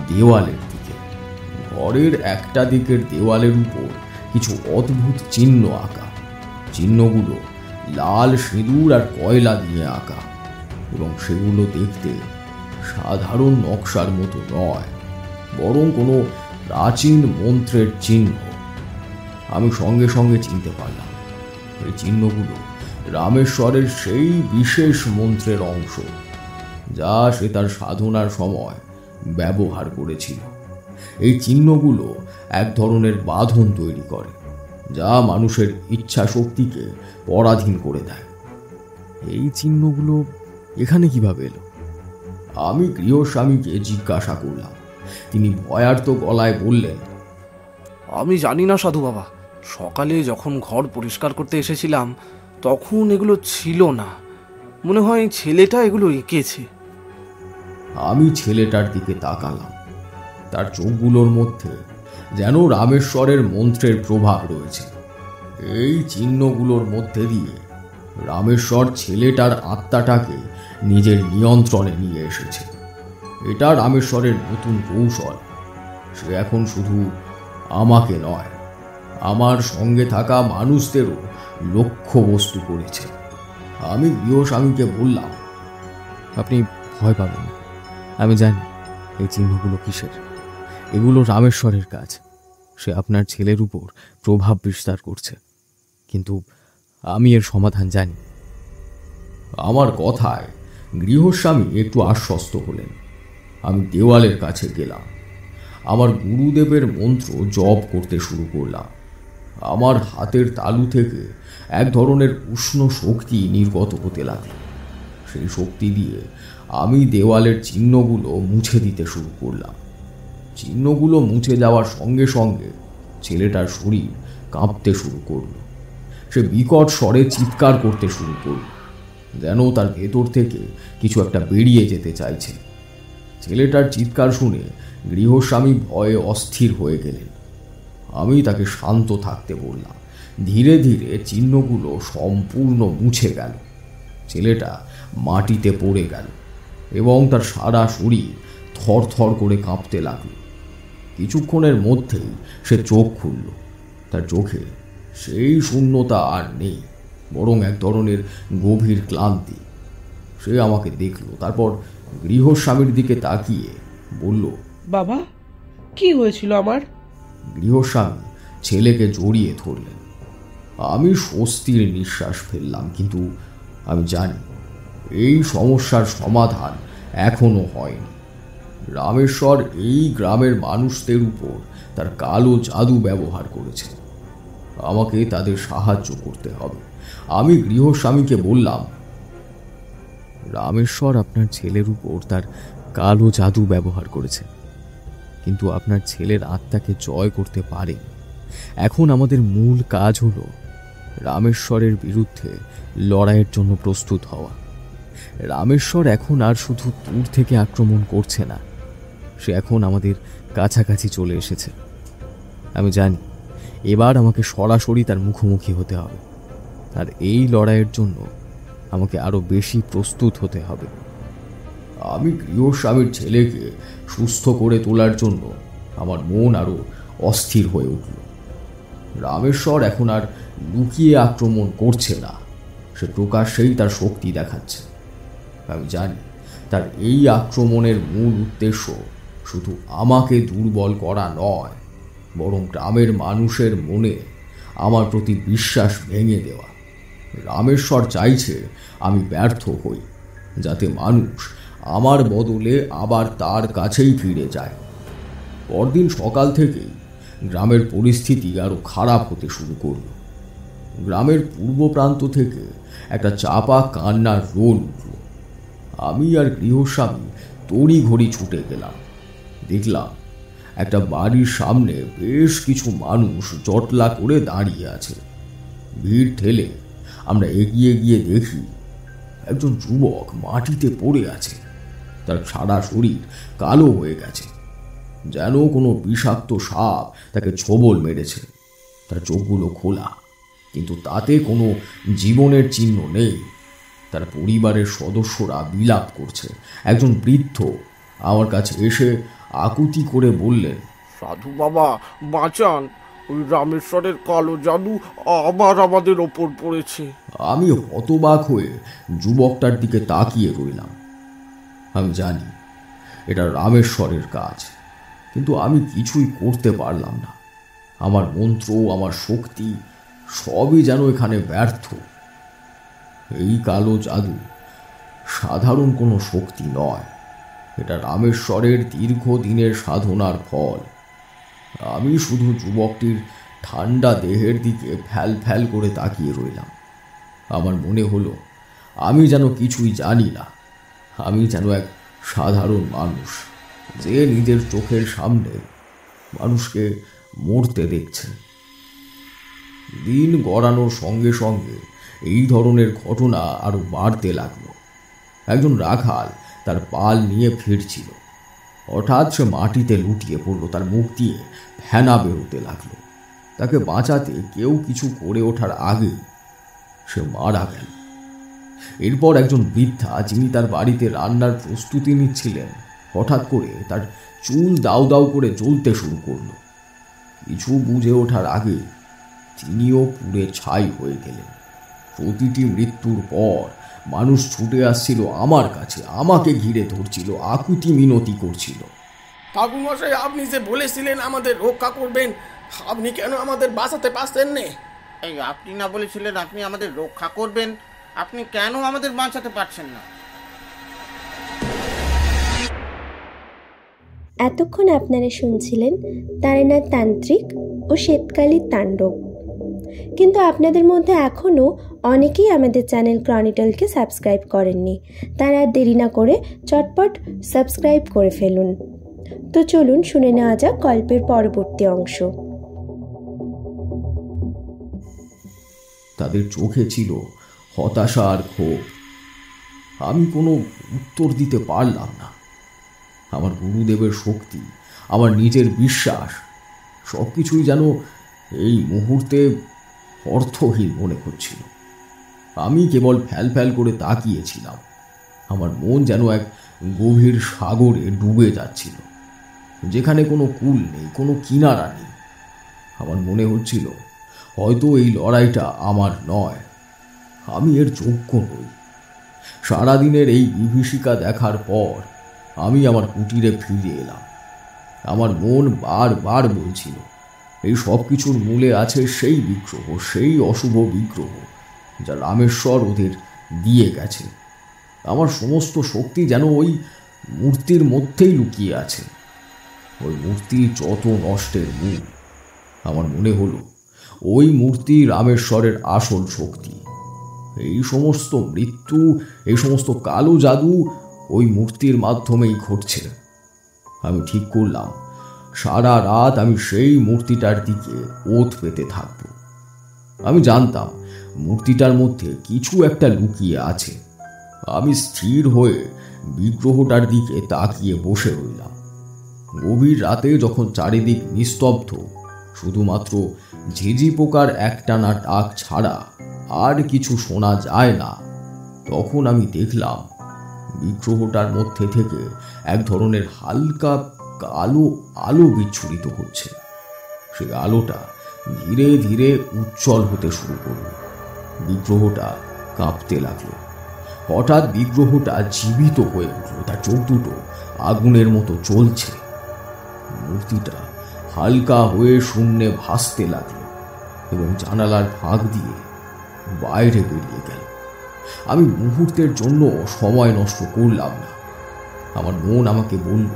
দেওয়ালের দিকে। ঘরের একটা দিকের দেওয়ালের উপর কিছু অদ্ভুত চিহ্ন আঁকা। চিহ্নগুলো লাল সিঁদুর আর কয়লা দিয়ে আঁকা, এবং সেগুলো দেখতে সাধারণ নকশার মতো নয়, বরং কোনো প্রাচীন মন্ত্রের চিহ্ন। আমি সঙ্গে সঙ্গে চিনতে পারলাম এই চিহ্নগুলো রামেশ্বরের সেই বিশেষ মন্ত্রের অংশ, যা সে তার সাধনার সময় ব্যবহার করেছিল। এই চিহ্নগুলো এক ধরনের বাঁধন তৈরি করে, যা মানুষের ইচ্ছা শক্তিকে পরাধীন করে দেয়। এই চিহ্নগুলো এখানে কিভাবে এলো? আমি গৃহস্বামীকে জিজ্ঞাসা করলাম। তিনি ভয়ার্ত গলায় বললেন, আমি জানি না সাধু বাবা, সকালে যখন ঘর পরিষ্কার করতে এসেছিলাম তখন এগুলো ছিল না। মনে হয় ছেলেটা এগুলো এঁকেছে। আমি ছেলেটার দিকে তাকালাম। তার চোখগুলোর মধ্যে যেন রামেশ্বরের মন্ত্রের প্রভাব রয়েছে। এই চিহ্নগুলোর মধ্যে দিয়ে রামেশ্বর ছেলেটার আত্মাটাকে নিজের নিয়ন্ত্রণে নিয়ে এসেছে। এটা রামেশ্বরের নতুন কৌশল। সে এখন শুধু আমাকে নয়, আমার সঙ্গে থাকা মানুষদেরও লক্ষ্যবস্তু করেছে। আমি গৃহস্বামীকে বললাম, আপনি ভয় পাবেন না, আমি জানি এই চিহ্নগুলো কিসের। এগুলো রামেশ্বরের কাজ। সে আপনার ছেলের উপর প্রভাব বিস্তার করছে, কিন্তু আমি এর সমাধান জানি। আমার কথায় গৃহস্বামী একটু আশ্বস্ত হলেন। আমি দেওয়ালের কাছে গেলাম। আমার গুরুদেবের মন্ত্র জপ করতে শুরু করলাম। আমার হাতের তালু থেকে এক ধরনের উষ্ণ শক্তি নির্গত হতে লাগল। সেই শক্তি দিয়ে আমি দেওয়ালের চিহ্নগুলো মুছে দিতে শুরু করলাম। চিহ্নগুলো মুছে যাওয়ার সঙ্গে সঙ্গে ছেলেটার শরীর কাঁপতে শুরু করল। সে বিকট স্বরে চিৎকার করতে শুরু করল, যেন তার ভেতর থেকে কিছু একটা বেরিয়ে যেতে চাইছে। ছেলেটার চিৎকার শুনে গৃহস্বামী ভয়ে অস্থির হয়ে গেলেন। আমি তাকে শান্ত থাকতে বললাম। ধীরে ধীরে চিহ্নগুলো সম্পূর্ণ মুছে গেল। ছেলেটা মাটিতে পড়ে গেল এবং তার সারা শরীর থরথর করে কাঁপতে লাগলো। কিছুক্ষণের মধ্যেই সে চোখ খুলল। তার চোখে সেই শূন্যতা আর নেই, বরং এক ধরনের গভীর ক্লান্তি। সে আমাকে দেখল, তারপর গৃহস্বামীর দিকে তাকিয়ে বলল, বাবা, কি হয়েছিল আমার? গৃহস্বামী ছেলেকে জড়িয়ে ধরলেন। আমি স্বস্তির নিঃশ্বাস ফেললাম, কিন্তু আমি জানি এই সমস্যার সমাধান এখনো হয়নি। রামেশ্বর এই গ্রামের মানুষদের উপর তার কালো জাদু ব্যবহার করেছে। আমাকে তাদের সাহায্য করতে হবে। আমি গৃহস্বামীকে বললাম, রামেশ্বর আপনার ছেলের উপর তার কালো জাদু ব্যবহার করেছে, কিন্তু আপনার ছেলের আত্মাকে জয় করতে পারে। এখন আমাদের মূল কাজ হলো রামেশ্বরের বিরুদ্ধে লড়াইয়ের জন্য প্রস্তুত হওয়া। রামেশ্বর এখন আর শুধু দূর থেকে আক্রমণ করছে না, সে এখন আমাদের কাছাকাছি চলে এসেছে। আমি জানি এবার আমাকে সরাসরি তার মুখোমুখি হতে হবে, আর এই লড়াইয়ের জন্য আমাকে আরো বেশি প্রস্তুত হতে হবে। আমি গৃহস্বামীর ছেলেকে সুস্থ করে তোলার জন্য আমার মন আরো অস্থির হয়ে উঠল। রামেশ্বর এখন আর লুকিয়ে আক্রমণ করছে না, সে প্রকাশ্যেই তার শক্তি দেখাচ্ছে। আমি জানি তার এই আক্রমণের মূল উদ্দেশ্য শুধু আমাকে দুর্বল করা নয়, বরং গ্রামের মানুষের মনে আমার প্রতি বিশ্বাস ভেঙে দেওয়া। রামেশ্বর চাইছে আমি ব্যর্থ হই, যাতে মানুষ আমার বদলে আবার তার কাছেই ফিরে যায়। পরদিন সকাল থেকেই গ্রামের পরিস্থিতি আরো খারাপ হতে শুরু করল। গ্রামের পূর্ব প্রান্ত থেকে একটা চাপা কান্নার রোল উঠল। আমি আর গৃহস্বামী তড়িঘড়ি ছুটে গেলাম। দেখলাম একটা বাড়ির সামনে বেশ কিছু মানুষ জটলা করে দাঁড়িয়ে আছে। ভিড় ঠেলে আমরা এগিয়ে গিয়ে দেখি একজন যুবক মাটিতে পড়ে আছে। তার সারা শরীর কালো হয়ে গেছে, যেন কোনো বিষাক্ত সাপ তাকে ছোবল মেরেছে। তার চোখগুলো খোলা, কিন্তু তাতে কোনো জীবনের চিহ্ন নেই। তার পরিবারের সদস্যরা বিলাপ করছে। একজন বৃদ্ধ আমার কাছে এসে আকুতি করে বললেন, সাধু বাবা বাঁচান, ওই রামেশ্বরের কালো জাদু আবার আমাদের ওপর পড়েছে। আমি হতবাক হয়ে যুবকটার দিকে তাকিয়ে রইলাম। আমি জানি এটা রামেশ্বরের কাজ, কিন্তু আমি কিছুই করতে পারলাম না। আমার মন্ত্র, আমার শক্তি সবই যেন এখানে ব্যর্থ। এই কালো জাদু সাধারণ কোনো শক্তি নয়, এটা রামেশ্বরের দীর্ঘদিনের সাধনার ফল। আমি শুধু যুবকটির ঠান্ডা দেহের দিকে ফ্যাল ফ্যাল করে তাকিয়ে রইলাম। আমার মনে হলো আমি যেন কিছুই জানি না। আমি যেন এক সাধারণ মানুষ, যে নিজের চোখের সামনে মানুষকে মরতে দেখছে। দিন গড়ানোর সঙ্গে সঙ্গে এই ধরনের ঘটনা আরো বাড়তে লাগলো। একজন রাখাল তার পাল নিয়ে ফিরছিল। হঠাৎ সে মাটিতে লুটিয়ে পড়ল। তার মুখ দিয়ে ফেনা বেরোতে লাগলো। তাকে বাঁচাতে কেউ কিছু করে ওঠার আগে সে মারা গেল। এরপর একজন বৃদ্ধা, যিনি তার বাড়িতে রান্নার প্রস্তুতি নিচ্ছিলেন, হঠাৎ করে তার চুল দাউ দাউ করে জ্বলতে শুরু করলো। কিছু বুঝে ওঠার আগে তিনিও পুড়ে ছাই হয়ে গেলেন। প্রতিটি মৃত্যুর পর মানুষ ছুটে আসছিল আমার কাছে, আমাকে ঘিরে ধরছিল, আকুতি মিনতি করছিল। ঠাকুরমশাই, আপনি যে বলেছিলেন আমাদের রক্ষা করবেন, আপনি কেন আমাদের বাঁচাতে পারছেন না? এই আপনি না বলেছিলেন আপনি আমাদের রক্ষা করবেন, আপনি কেন আমাদের বাঁচাতে পারছেন না? এতক্ষণ আপনারা শুনছিলেন তারানাথ তান্ত্রিক ও শ্বেতকালীর তাণ্ডব। কিন্তু আপনাদের মধ্যে এখনও অনেকেই আমাদের চ্যানেল ক্রনিটলকে সাবস্ক্রাইব করেননি। তারা আর দেরি না করে চটপট সাবস্ক্রাইব করে ফেলুন। তো চলুন শুনে নেওয়া যাক গল্পের পরবর্তী অংশ। তাদের চোখে ছিল হতাশা আর ক্ষোভ। আমি কোনো উত্তর দিতে পারলাম না। আমার গুরুদেবের শক্তি, আমার নিজের বিশ্বাস, সব কিছুই যেন এই মুহূর্তে অর্থহীন মনে হচ্ছিল। আমি কেবল ফ্যাল ফ্যাল করে তাকিয়েছিলাম। আমার মন যেন এক গভীর সাগরে ডুবে যাচ্ছিল, যেখানে কোনো কূল নেই, কোনো কিনারা নেই। আমার মনে হচ্ছিল হয়তো এই লড়াইটা আমার নয়, আমি এর যোগ্য নই। সারাদিনের এই বিভীষিকা দেখার পর আমি আমার কুটিরে ফিরে এলাম। আমার মন বারবার বলছিল এই সব কিছুর মূলে আছে সেই বিগ্রহ, সেই অশুভ বিগ্রহ যা রামেশ্বর ওদের দিয়ে গেছে। আমার সমস্ত শক্তি যেন ওই মূর্তির মধ্যেই লুকিয়ে আছে। ওই মূর্তির যত নষ্টের মূল। আমার মনে হলো ওই মূর্তি রামেশ্বরের আসল শক্তি। এই সমস্ত মৃত্যু, এই সমস্ত কালো জাদু ওই মূর্তির মাধ্যমেই ঘটছে। আমি ঠিক করলাম সারা রাত আমি সেই মূর্তিটার দিকে ওত পেতে থাকব। আমি জানতাম মূর্তিটার মধ্যে কিছু একটা লুকিয়ে আছে। আমি স্থির হয়ে বিগ্রহটার দিকে তাকিয়ে বসে রইলাম। গভীর রাতে যখন চারিদিক নিস্তব্ধ, শুধুমাত্র ঝিঝি পোকার একটানা ডাক ছাড়া আর কিছু শোনা যায় না, তখন আমি দেখলাম বিগ্রহটার মধ্যে থেকে এক ধরনের হালকা কালো আলো বিচ্ছুরিত হচ্ছে। সেই আলোটা ধীরে ধীরে উজ্জ্বল হতে শুরু করল। বিগ্রহটা কাঁপতে লাগলো। হঠাৎ বিগ্রহটা জীবিত হয়ে উঠল। তার চোখ দুটো আগুনের মতো জ্বলছে। মূর্তিটা হালকা হয়ে শূন্যে ভাসতে লাগলো এবং জানালার ফাঁক দিয়ে বাইরে বেরিয়ে গেল। আমি মুহূর্তের জন্য সময় নষ্ট করলাম না। আমার মন আমাকে বলল,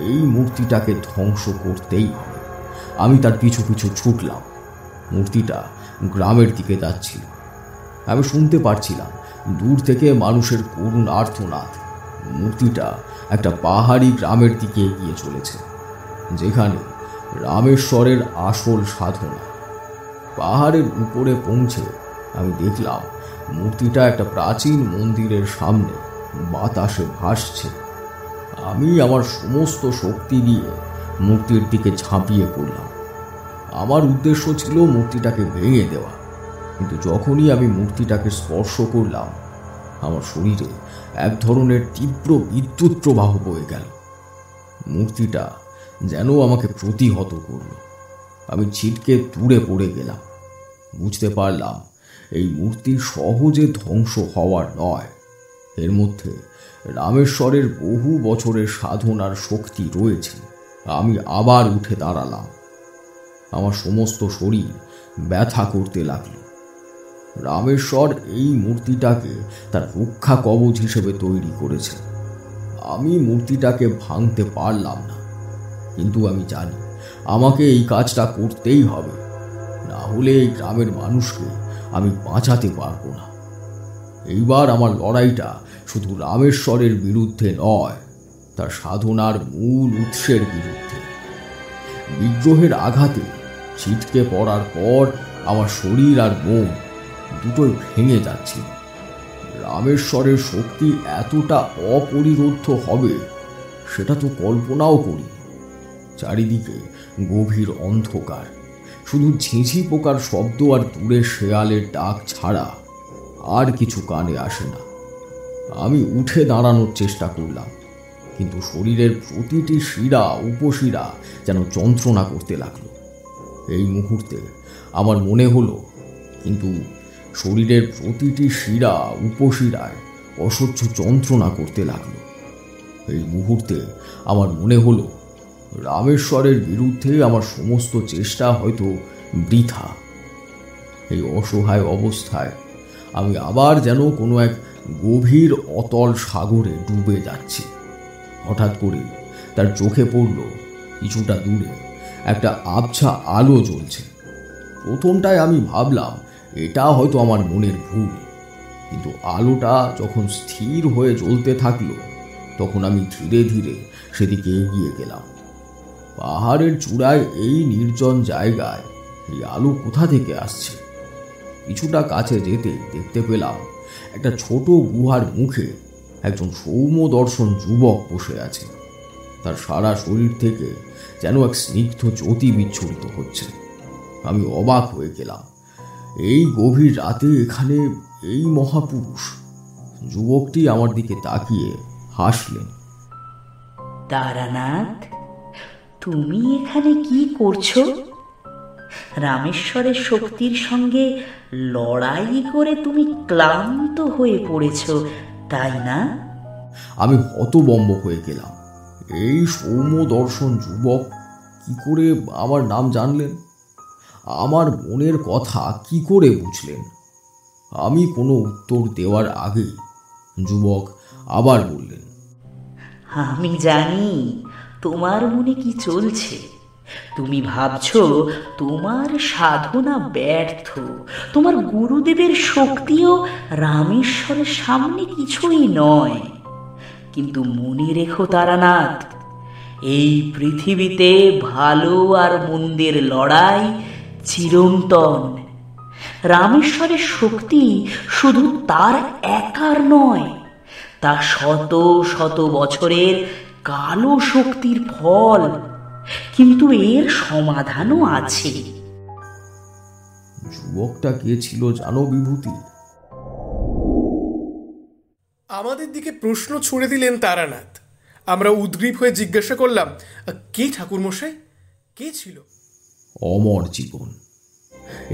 এই মূর্তিটাকে ধ্বংস করতেই হবে। আমি তার পিছু পিছু ছুটলাম। মূর্তিটা গ্রামের দিকে যাচ্ছিল। আমি শুনতে পারছিলাম দূর থেকে মানুষের করুণ আর্তনাদ। মূর্তিটা একটা পাহাড়ি গ্রামের দিকে এগিয়ে চলেছে, যেখানে রামেশ্বরের আসল সাধনা। পাহাড়ের উপরে পৌঁছে আমি দেখলাম মূর্তিটা একটা প্রাচীন মন্দিরের সামনে বাতাসে ভাসছে। আমি আমার সমস্ত শক্তি দিয়ে মূর্তির দিকে ঝাঁপিয়ে পড়লাম। আমার উদ্দেশ্য ছিল মূর্তিটাকে ভেঙে দেওয়া, কিন্তু যখনই আমি মূর্তিটাকে স্পর্শ করলাম, আমার শরীরে এক ধরনের তীব্র বিদ্যুৎ প্রবাহ বয়ে গেল। মূর্তিটা যেন আমাকে প্রতিহত করল। আমি ছিটকে দূরে পড়ে গেলাম। বুঝতে পারলাম এই মূর্তি সহজে ধ্বংস হওয়ার নয়। এর মধ্যে রামেশ্বরের বহু বছরের সাধনার শক্তি রয়েছে। আমি আবার উঠে দাঁড়ালাম। আমার সমস্ত শরীর ব্যথা করতে লাগলো। রামেশ্বর এই মূর্তিটাকে তার রক্ষা কবচ হিসেবে তৈরি করেছে। আমি মূর্তিটাকে ভাঙতে পারলাম না, কিন্তু আমি জানি আমাকে এই কাজটা করতেই হবে, না হলে এই গ্রামের মানুষকে আমি বাঁচাতে পারবো না। এইবার আমার লড়াইটা শুধু রামেশ্বরের বিরুদ্ধে নয়, তার সাধনার মূল উৎসের বিরুদ্ধে। বিগ্রহের আঘাতে ছিটকে পড়ার পর আমার শরীর আর মন দুটোই ভেঙে যাচ্ছিল। রামেশ্বরের শক্তি এতটা অপরিরোধ্য হবে সেটা তো কল্পনাও করি। চারিদিকে গভীর অন্ধকার, শুধু ঝিঁঝি পোকার শব্দ আর দূরে শেয়ালের ডাক ছাড়া আর কিছু কানে আসে না। আমি উঠে দাঁড়ানোর চেষ্টা করলাম, কিন্তু শরীরের প্রতিটি শিরা উপশিরা যেন যন্ত্রণা করতে লাগলো। এই মুহূর্তে আমার মনে হলো, কিন্তু শরীরের প্রতিটি শিরা উপশিরায় অসহ্য যন্ত্রণা করতে লাগলো। এই মুহূর্তে আমার মনে হলো রামেশ্বরের বিরুদ্ধে আমার সমস্ত চেষ্টা হয়তো বৃথা। এই অসহায় অবস্থায় আমি আবার যেন কোনো এক গভীর অতল সাগরে ডুবে যাচ্ছি। হঠাৎ করে তার চোখে পড়ল কিছুটা দূরে একটা আবছা আলো জ্বলছে। প্রথমটায় আমি ভাবলাম এটা হয়তো আমার মনের ভুল, কিন্তু আলোটা যখন স্থির হয়ে জ্বলতে থাকলো, তখন আমি ধীরে ধীরে সেদিকে এগিয়ে গেলাম। পাহাড়ের চূড়ায় এই নির্জন জায়গায় এই আলো কোথা থেকে আসছে? কিছুটা কাছে যেতে দেখতে পেলাম একটা ছোট গুহার মুখে একজন সৌম্য দর্শন যুবক বসে আছে। তার সারা শরীর থেকে যেন এক স্নিগ্ধ জ্যোতি বিচ্ছুরিত হচ্ছে। আমি অবাক হয়ে গেলাম, এই গভীর রাতে এখানে এই মহাপুরুষ। যুবকটি আমার দিকে তাকিয়ে হাসলেন। তারানাথ, তুমি এখানে কি করছো? রামেশ্বরের শক্তির সঙ্গে লড়াই করে তুমি ক্লান্ত হয়ে পড়েছো, তাই না? আমি হতবম্ব হয়ে গেলাম। এই সৌম্য দর্শন যুবক কি করে আমার নাম জানলেন? আমার মনের কথা কি করে বুঝলেন? আমি কোনো উত্তর দেওয়ার আগেই যুবক আবার বললেন, আমি জানি তোমার মনে কি চলছে। তুমি ভাবছো তোমার সাধনা ব্যর্থ, তোমার গুরুদেবের শক্তিও রামেশ্বরের সামনে কিছুই নয়। কিন্তু মনে রেখো তারানাথ, এই পৃথিবীতে ভালো আর মন্দের লড়াই চিরন্তন। রামেশ্বরের শক্তি শুধু তার একার নয়, তা শত শত বছরের কালো শক্তির ফল। কিন্তু এর সমাধানও আছে। যুবকটা কে ছিল জানো বিভূতি? আমাদের দিকে প্রশ্ন ছুড়ে দিলেন তারানাথ। আমরা উদ্গ্রীব হয়ে জিজ্ঞাসা করলাম, কে ঠাকুরমশাই, কে ছিল? অমর জীবন।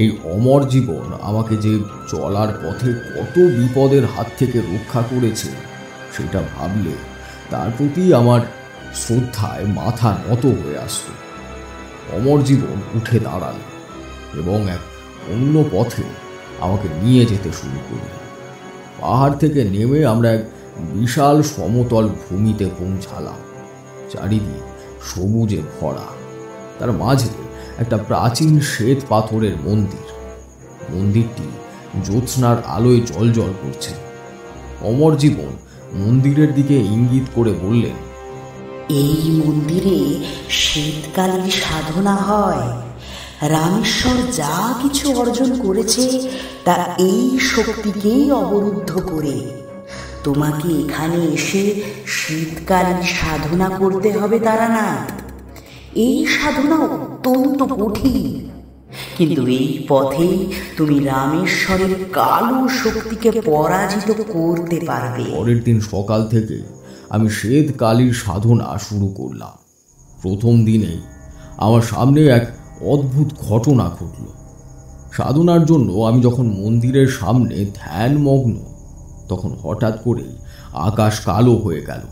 এই অমর জীবন আমাকে যে চলার পথে কত বিপদের হাত থেকে রক্ষা করেছে সেটা ভাবলে তার প্রতি আমার শ্রদ্ধায় মাথা নত হয়ে আসত। অমর জীবন উঠে দাঁড়াল এবং এক অন্য পথে আমাকে নিয়ে যেতে শুরু করল। পাহাড় থেকে নেমে আমরা এক বিশাল সমতল ভূমিতে পৌঁছালাম। চারিদিক সবুজে ভরা, তার মাঝে একটা প্রাচীন শ্বেত পাথরের মন্দির। মন্দিরটি জ্যোৎস্নার আলোয় জ্বলজ্বল করছে। অমরজীবন মন্দিরের দিকে ইঙ্গিত করে বললেন, এই মন্দিরে শীতকালীন সাধনা হয়। রামেশ্বর যা কিছু অর্জন করেছে তা এই শক্তিকেই অবরুদ্ধ করে। তোমাকে এখানে এসে শীতকালীন সাধনা করতে হবে তারানাথ। এই সাধনা অত্যন্ত কঠিন, কিন্তু এই পথেই তুমি রামেশ্বরের কালো শক্তিকে পরাজিত করতে পারবে। পরের দিন সকাল থেকে আমি শ্বেত কালীর সাধনা শুরু করলাম। প্রথম দিনেই আমার সামনে এক অদ্ভুত ঘটনা ঘটল। সাধনার জন্য আমি যখন মন্দিরের সামনে ধ্যানমগ্ন, তখন হঠাৎ করে আকাশ কালো হয়ে গেল।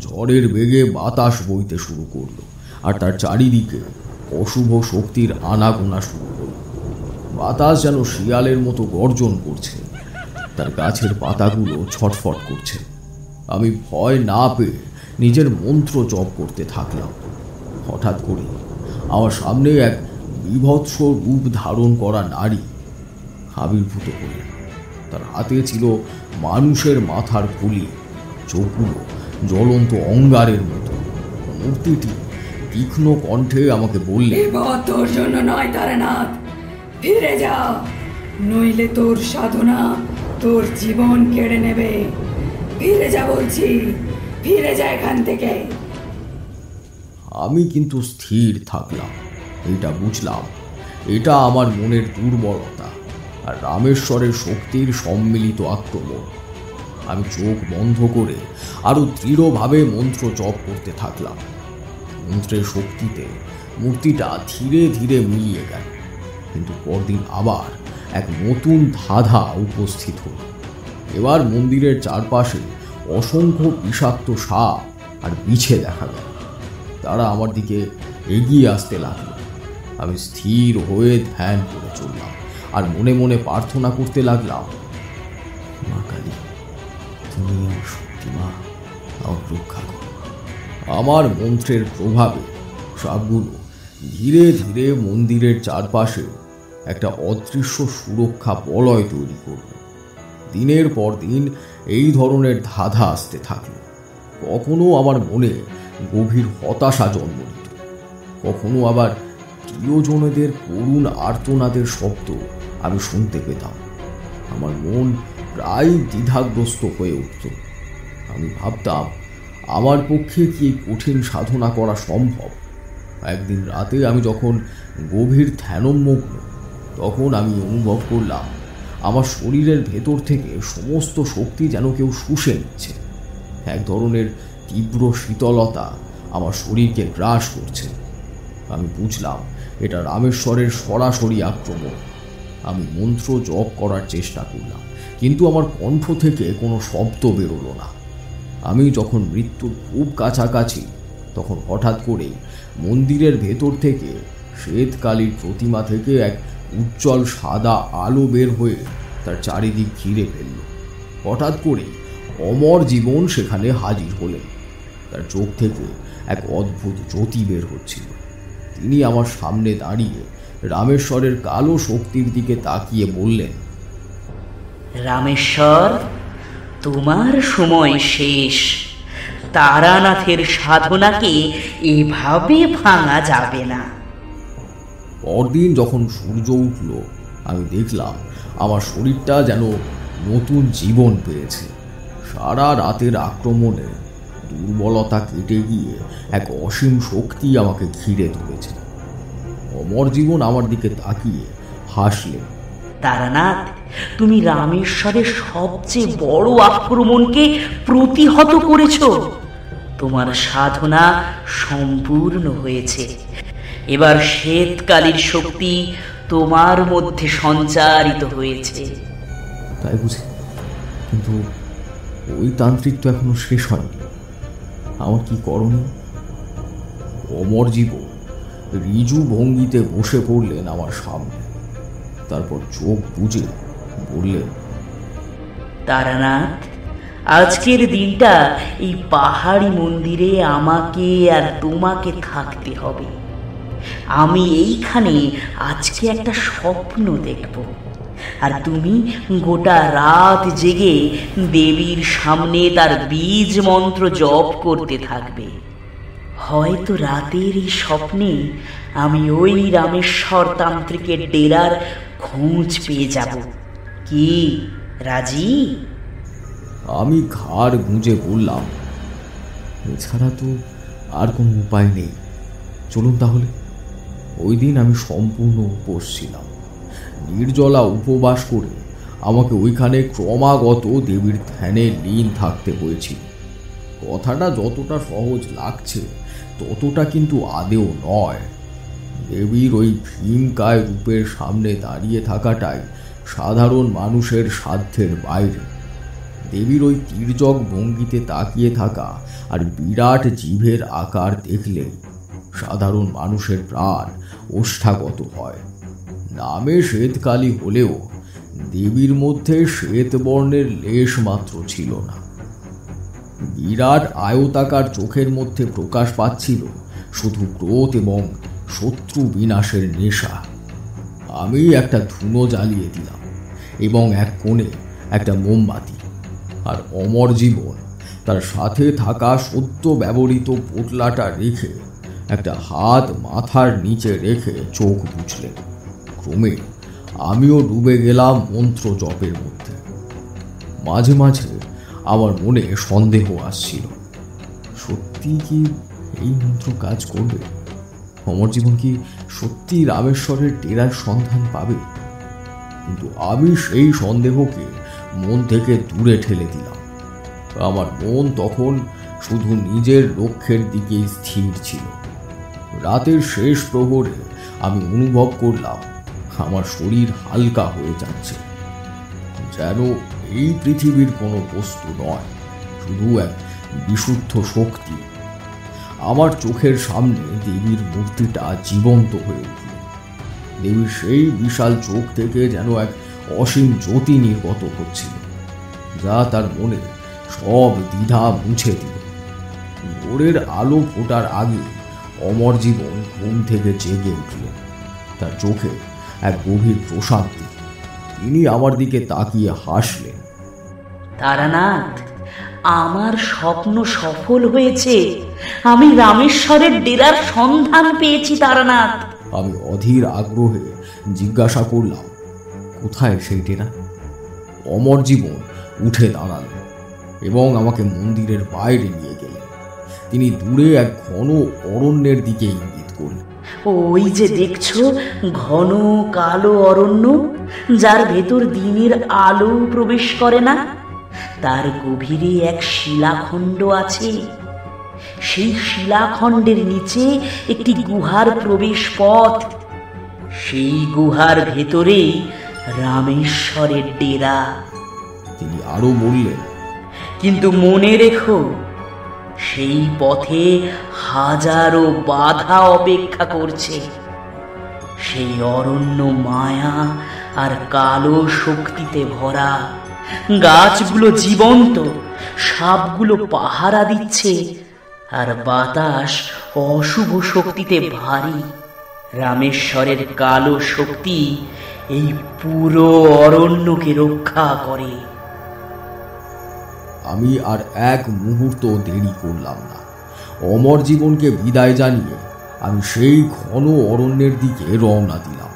ঝড়ের বেগে বাতাস বইতে শুরু করলো, আর তার চারিদিকে অশুভ শক্তির আনাগোনা শুরু হল। বাতাস যেন শিয়ালের মতো গর্জন করছে, তার গাছের পাতাগুলো ছটফট করছে। আমি ভয় না পেয়ে নিজের মন্ত্র জপ করতে থাকলাম। হঠাৎ করে আমার সামনে এক বিভৎস রূপ ধারণ করা নারী আবির্ভূত হলেন। তার হাতে ছিল মানুষের মাথার খুলি, চোখগুলো জ্বলন্ত অঙ্গারের মতো। মূর্তিটি তীক্ষ্ণ কণ্ঠে আমাকে বললেন, তোর জন্য নয় তারানাথ, ফিরে যা, নইলে তোর সাধনা তোর জীবন কেড়ে নেবে। ফিরে যা বলছি, ফিরে যা এখান থেকে। আমি কিন্তু স্থির থাকলাম। এটা বুঝলাম, এটা আমার মনের দুর্বলতা আর রামেশ্বরের শক্তির সম্মিলিত আক্রমণ। আমি চোখ বন্ধ করে আরো দৃঢ়ভাবে মন্ত্র জপ করতে থাকলাম। মন্ত্রের শক্তিতে মূর্তিটা ধীরে ধীরে মিলিয়ে গেল, কিন্তু পরদিন আবার এক নতুন ধাঁধা উপস্থিত হল। এবার মন্দিরের চারপাশে অসংখ্য বিষাক্ত সাপ আর বিছে দেখা গেল। তারা আমার দিকে এগিয়ে আসতে লাগলো। আমি স্থির হয়ে ধ্যান করে চললাম আর মনে মনে প্রার্থনা করতে লাগলাম, মা কালী, তুমি আমার শক্তি, মা, আমার রক্ষা করো। আমার মন্ত্রের প্রভাবে সাপগুলো ধীরে ধীরে মন্দিরের চারপাশে একটা অদৃশ্য সুরক্ষা বলয় তৈরি করল। দিনের পর দিন এই ধরনের ধাঁধা আসতে থাকলো। কখনো আমার মনে গভীর হতাশা জন্ম নিত, কখনো আবার প্রিয়জনেদের করুণ আর্তনাদের শব্দ আমি শুনতে পেতাম। আমার মন প্রায় দ্বিধাগ্রস্ত হয়ে উঠত। আমি ভাবতাম, আমার পক্ষে কি কঠিন সাধনা করা সম্ভব? একদিন রাতে আমি যখন গভীর ধ্যানমগ্ন, তখন আমি অনুভব করলাম আমার শরীরের ভেতর থেকে সমস্ত শক্তি যেন কেউ শুষে নিচ্ছে। এক ধরনের তীব্র শীতলতা আমার শরীরকে গ্রাস করছে। আমি বুঝলাম এটা রামেশ্বরের সরাসরি আক্রমণ। আমি মন্ত্র জপ করার চেষ্টা করলাম, কিন্তু আমার কণ্ঠ থেকে কোনো শব্দ বেরোলো না। আমি যখন মৃত্যুর খুব কাছাকাছি, তখন হঠাৎ করে মন্দিরের ভেতর থেকে শ্বেতকালীর প্রতিমা থেকে এক উজ্জ্বল সাদা আলো বের হয়ে তার চারিদিক ঘিরে ফেলল। হঠাৎ করে অমর জীবন সেখানে হাজির হলেন। তার চোখ থেকে এক অদ্ভুত জ্যোতি বের হচ্ছিল। তিনি আমার সামনে দাঁড়িয়ে রামেশ্বরের কালো শক্তির দিকে তাকিয়ে বললেন, রামেশ্বর, তোমার সময় শেষ। তারানাথের সাধনাকে এভাবে ভাঙা যাবে না। পরদিন যখন সূর্য উঠল, আমি দেখলাম আমার শরীরটা যেন নতুন জীবন পেয়েছে। সারা রাতের আক্রমণে দুর্বলতা কেটে গিয়ে এক অসীম শক্তি আমাকে ঘিরে ধরেছে। অমর জীবন আমার দিকে তাকিয়ে হাসলেন। তারানাথ, তুমি রামেশ্বরের সবচেয়ে বড় আক্রমণকে প্রতিহত করেছ। তোমার সাধনা সম্পূর্ণ হয়েছে। এবার শ্বেতকালীর শক্তি তোমার মধ্যে সঞ্চারিত হয়েছে। তাই বুঝি, কিন্তু ওই তান্ত্রিক তো এখনো শেষ হয়নি। আমার কি করণীয়? অমর জীবন ঋজু ভঙ্গিতে বসে পড়লেন আমার সামনে। তারপর চোখ বুজে বললেন, তারানাথ, আজকের দিনটা এই পাহাড়ি মন্দিরে আমাকে আর তোমাকে থাকতে হবে। আমি এইখানে আজকে একটা স্বপ্ন দেখব, আর তুমি গোটা রাত জেগে দেবীর সামনে তার বীজ মন্ত্র জপ করতে থাকবে। হয়তো রাতের এই স্বপ্নে আমি ওই রামেশ্বর তান্ত্রিকের ডেরার খোঁজ পেয়ে যাব। কি রাজি? আমি ঘাড় গুঁজে বললাম, এছাড়া তো আর কোনো উপায় নেই। চলুন তাহলে। ওই দিন আমি সম্পূর্ণ উপোস ছিলাম। নির্জলা উপবাস করে আমাকে ওইখানে ক্রমাগত দেবীর ধ্যানে লীন থাকতে হয়েছিল। কথাটা যতটা সহজ লাগছে ততটা কিন্তু আদেও নয়। দেবীর ওই ভীমকায় রূপের সামনে দাঁড়িয়ে থাকাটাই সাধারণ মানুষের সাধ্যের বাইরে। দেবীর ওই তির্যক ভঙ্গিতে তাকিয়ে থাকা আর বিরাট জিভের আকার দেখলে সাধারণ মানুষের প্রাণ ওষ্ঠাগত হয়। নামে শ্বেতকালী হলেও দেবীর মধ্যে শ্বেত বর্ণের লেশ মাত্র ছিল না। বিরাট আয়তাকার চোখের মধ্যে প্রকাশ পাচ্ছিল শুধু ক্রোধ এবং শত্রু বিনাশের নেশা। আমি একটা ধুনো জ্বালিয়ে দিলাম এবং এক কোণে একটা মোমবাতি, আর অমর জীবন তার সাথে থাকা সদ্য ব্যবহৃত পোটলাটা রেখে একটা হাত মাথার নিচে রেখে চোখ বুঝলেন। ক্রমে আমিও ডুবে গেলাম মন্ত্র জপের মধ্যে। মাঝে মাঝে আমার মনে সন্দেহ আসছিল, সত্যি কি এই মন্ত্র কাজ করবে? অমর জীবন কি সত্যি রামেশ্বরের ডেরার সন্ধান পাবে? কিন্তু আমি সেই সন্দেহকে মন থেকে দূরে ঠেলে দিলাম। আমার মন তখন শুধু নিজের লক্ষ্যের দিকেই স্থির ছিল। রাতের শেষ প্রহরে আমি অনুভব করলাম আমার শরীর হালকা হয়ে যাচ্ছে, যেন এই পৃথিবীর কোনো বস্তু নয়, শুধু এক বিশুদ্ধ শক্তি। আমার চোখের সামনে দেবীর মূর্তিটা জীবন্ত হয়ে উঠল। দেবীর সেই বিশাল চোখ থেকে যেন এক অসীম জ্যোতি নির্গত হচ্ছিল, যা তার মনে সব দ্বিধা মুছে দিল। ভোরের আলো ফোটার আগে অমর জীবন ঘুম থেকে জেগে উঠলেন। তার চোখে এক গভীর প্রশান্তি। তিনি আমার দিকে তাকিয়ে হাসলেন। তারানাথ, আমার স্বপ্ন সফল হয়েছে। আমি রামেশ্বরের ডেরার সন্ধান পেয়েছি তারানাথ। আমি অধীর আগ্রহে জিজ্ঞাসা করলাম, কোথায় সেই ডেরা? অমর জীবন উঠে দাঁড়ালেন এবং আমাকে মন্দিরের বাইরে নিয়ে গেলেন। তিনি দূরে এক ঘন অরণ্যের দিকে ইঙ্গিত করলেন। ওই যে দেখছো ঘন কালো অরণ্য, যার ভেতর দিনের আলো প্রবেশ করে না, তার গভীরে এক শিলাখণ্ড আছে। সেই শিলাখণ্ডের নিচে একটি গুহার প্রবেশ পথ। সেই গুহার ভেতরেই রামেশ্বরের ডেরা। তিনি আরো বললেন, কিন্তু মনে রেখো, সেই পথে হাজারো বাধা অপেক্ষা করছে। সেই অরণ্য মায়া আর কালো শক্তিতে ভরা। গাছগুলো জীবন্ত, সাপগুলো পাহারা দিচ্ছে, আর বাতাস অশুভ শক্তিতে ভারী। রামেশ্বরের কালো শক্তি এই পুরো অরণ্যকে রক্ষা করে। আমি আর এক মুহূর্ত দেরি করলাম না। অমর জীবনকে বিদায় জানিয়ে আমি সেই ঘন অরণ্যের দিকে রওনা দিলাম।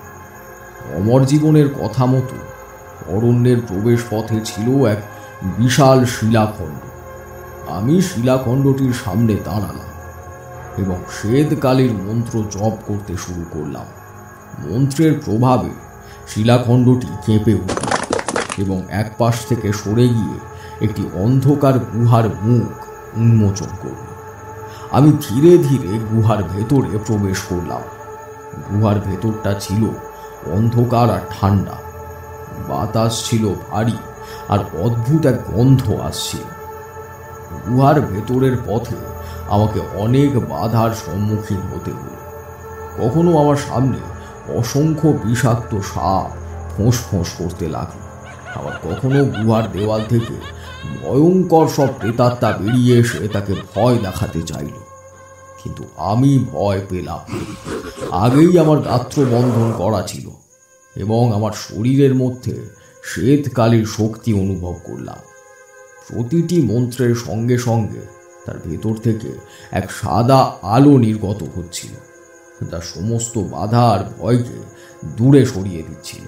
অমর জীবনের কথা মতো অরণ্যের প্রবেশ পথে ছিল এক বিশাল শিলাখণ্ড। আমি শিলাখণ্ডটির সামনে দাঁড়ালাম এবং শ্বেতকালীর মন্ত্র জপ করতে শুরু করলাম। মন্ত্রের প্রভাবে শিলাখণ্ডটি কেঁপে উঠল এবং এক পাশ থেকে সরে গিয়ে একটি অন্ধকার গুহার মুখ উন্মোচন করল। আমি ধীরে ধীরে গুহার ভেতরে প্রবেশ করলাম। গুহার ভেতরটা ছিল অন্ধকার আর ঠান্ডা। বাতাস ছিল ভারী আর অদ্ভুত এক গন্ধ আসছিল। গুহার ভেতরের পথে আমাকে অনেক বাধার সম্মুখীন হতে হলো। কখনো আমার সামনে অসংখ্য বিষাক্ত সাপ ফোঁস ফোঁস করতে লাগলো, আবার কখনো গুহার দেওয়াল থেকে ভয়ঙ্কর সব প্রেতাত্মা বেরিয়ে এসে তাকে ভয় দেখাতে চাইল, কিন্তু আমি ভয় পেলাম। আগেই আমার গাত্র বন্ধন করা ছিল এবং আমার শরীরের মধ্যে শ্বেতকালীর শক্তি অনুভব করলাম। প্রতিটি মন্ত্রের সঙ্গে সঙ্গে তার ভেতর থেকে এক সাদা আলো নির্গত হচ্ছিল, তার সমস্ত বাধা আর ভয়কে দূরে সরিয়ে দিচ্ছিল।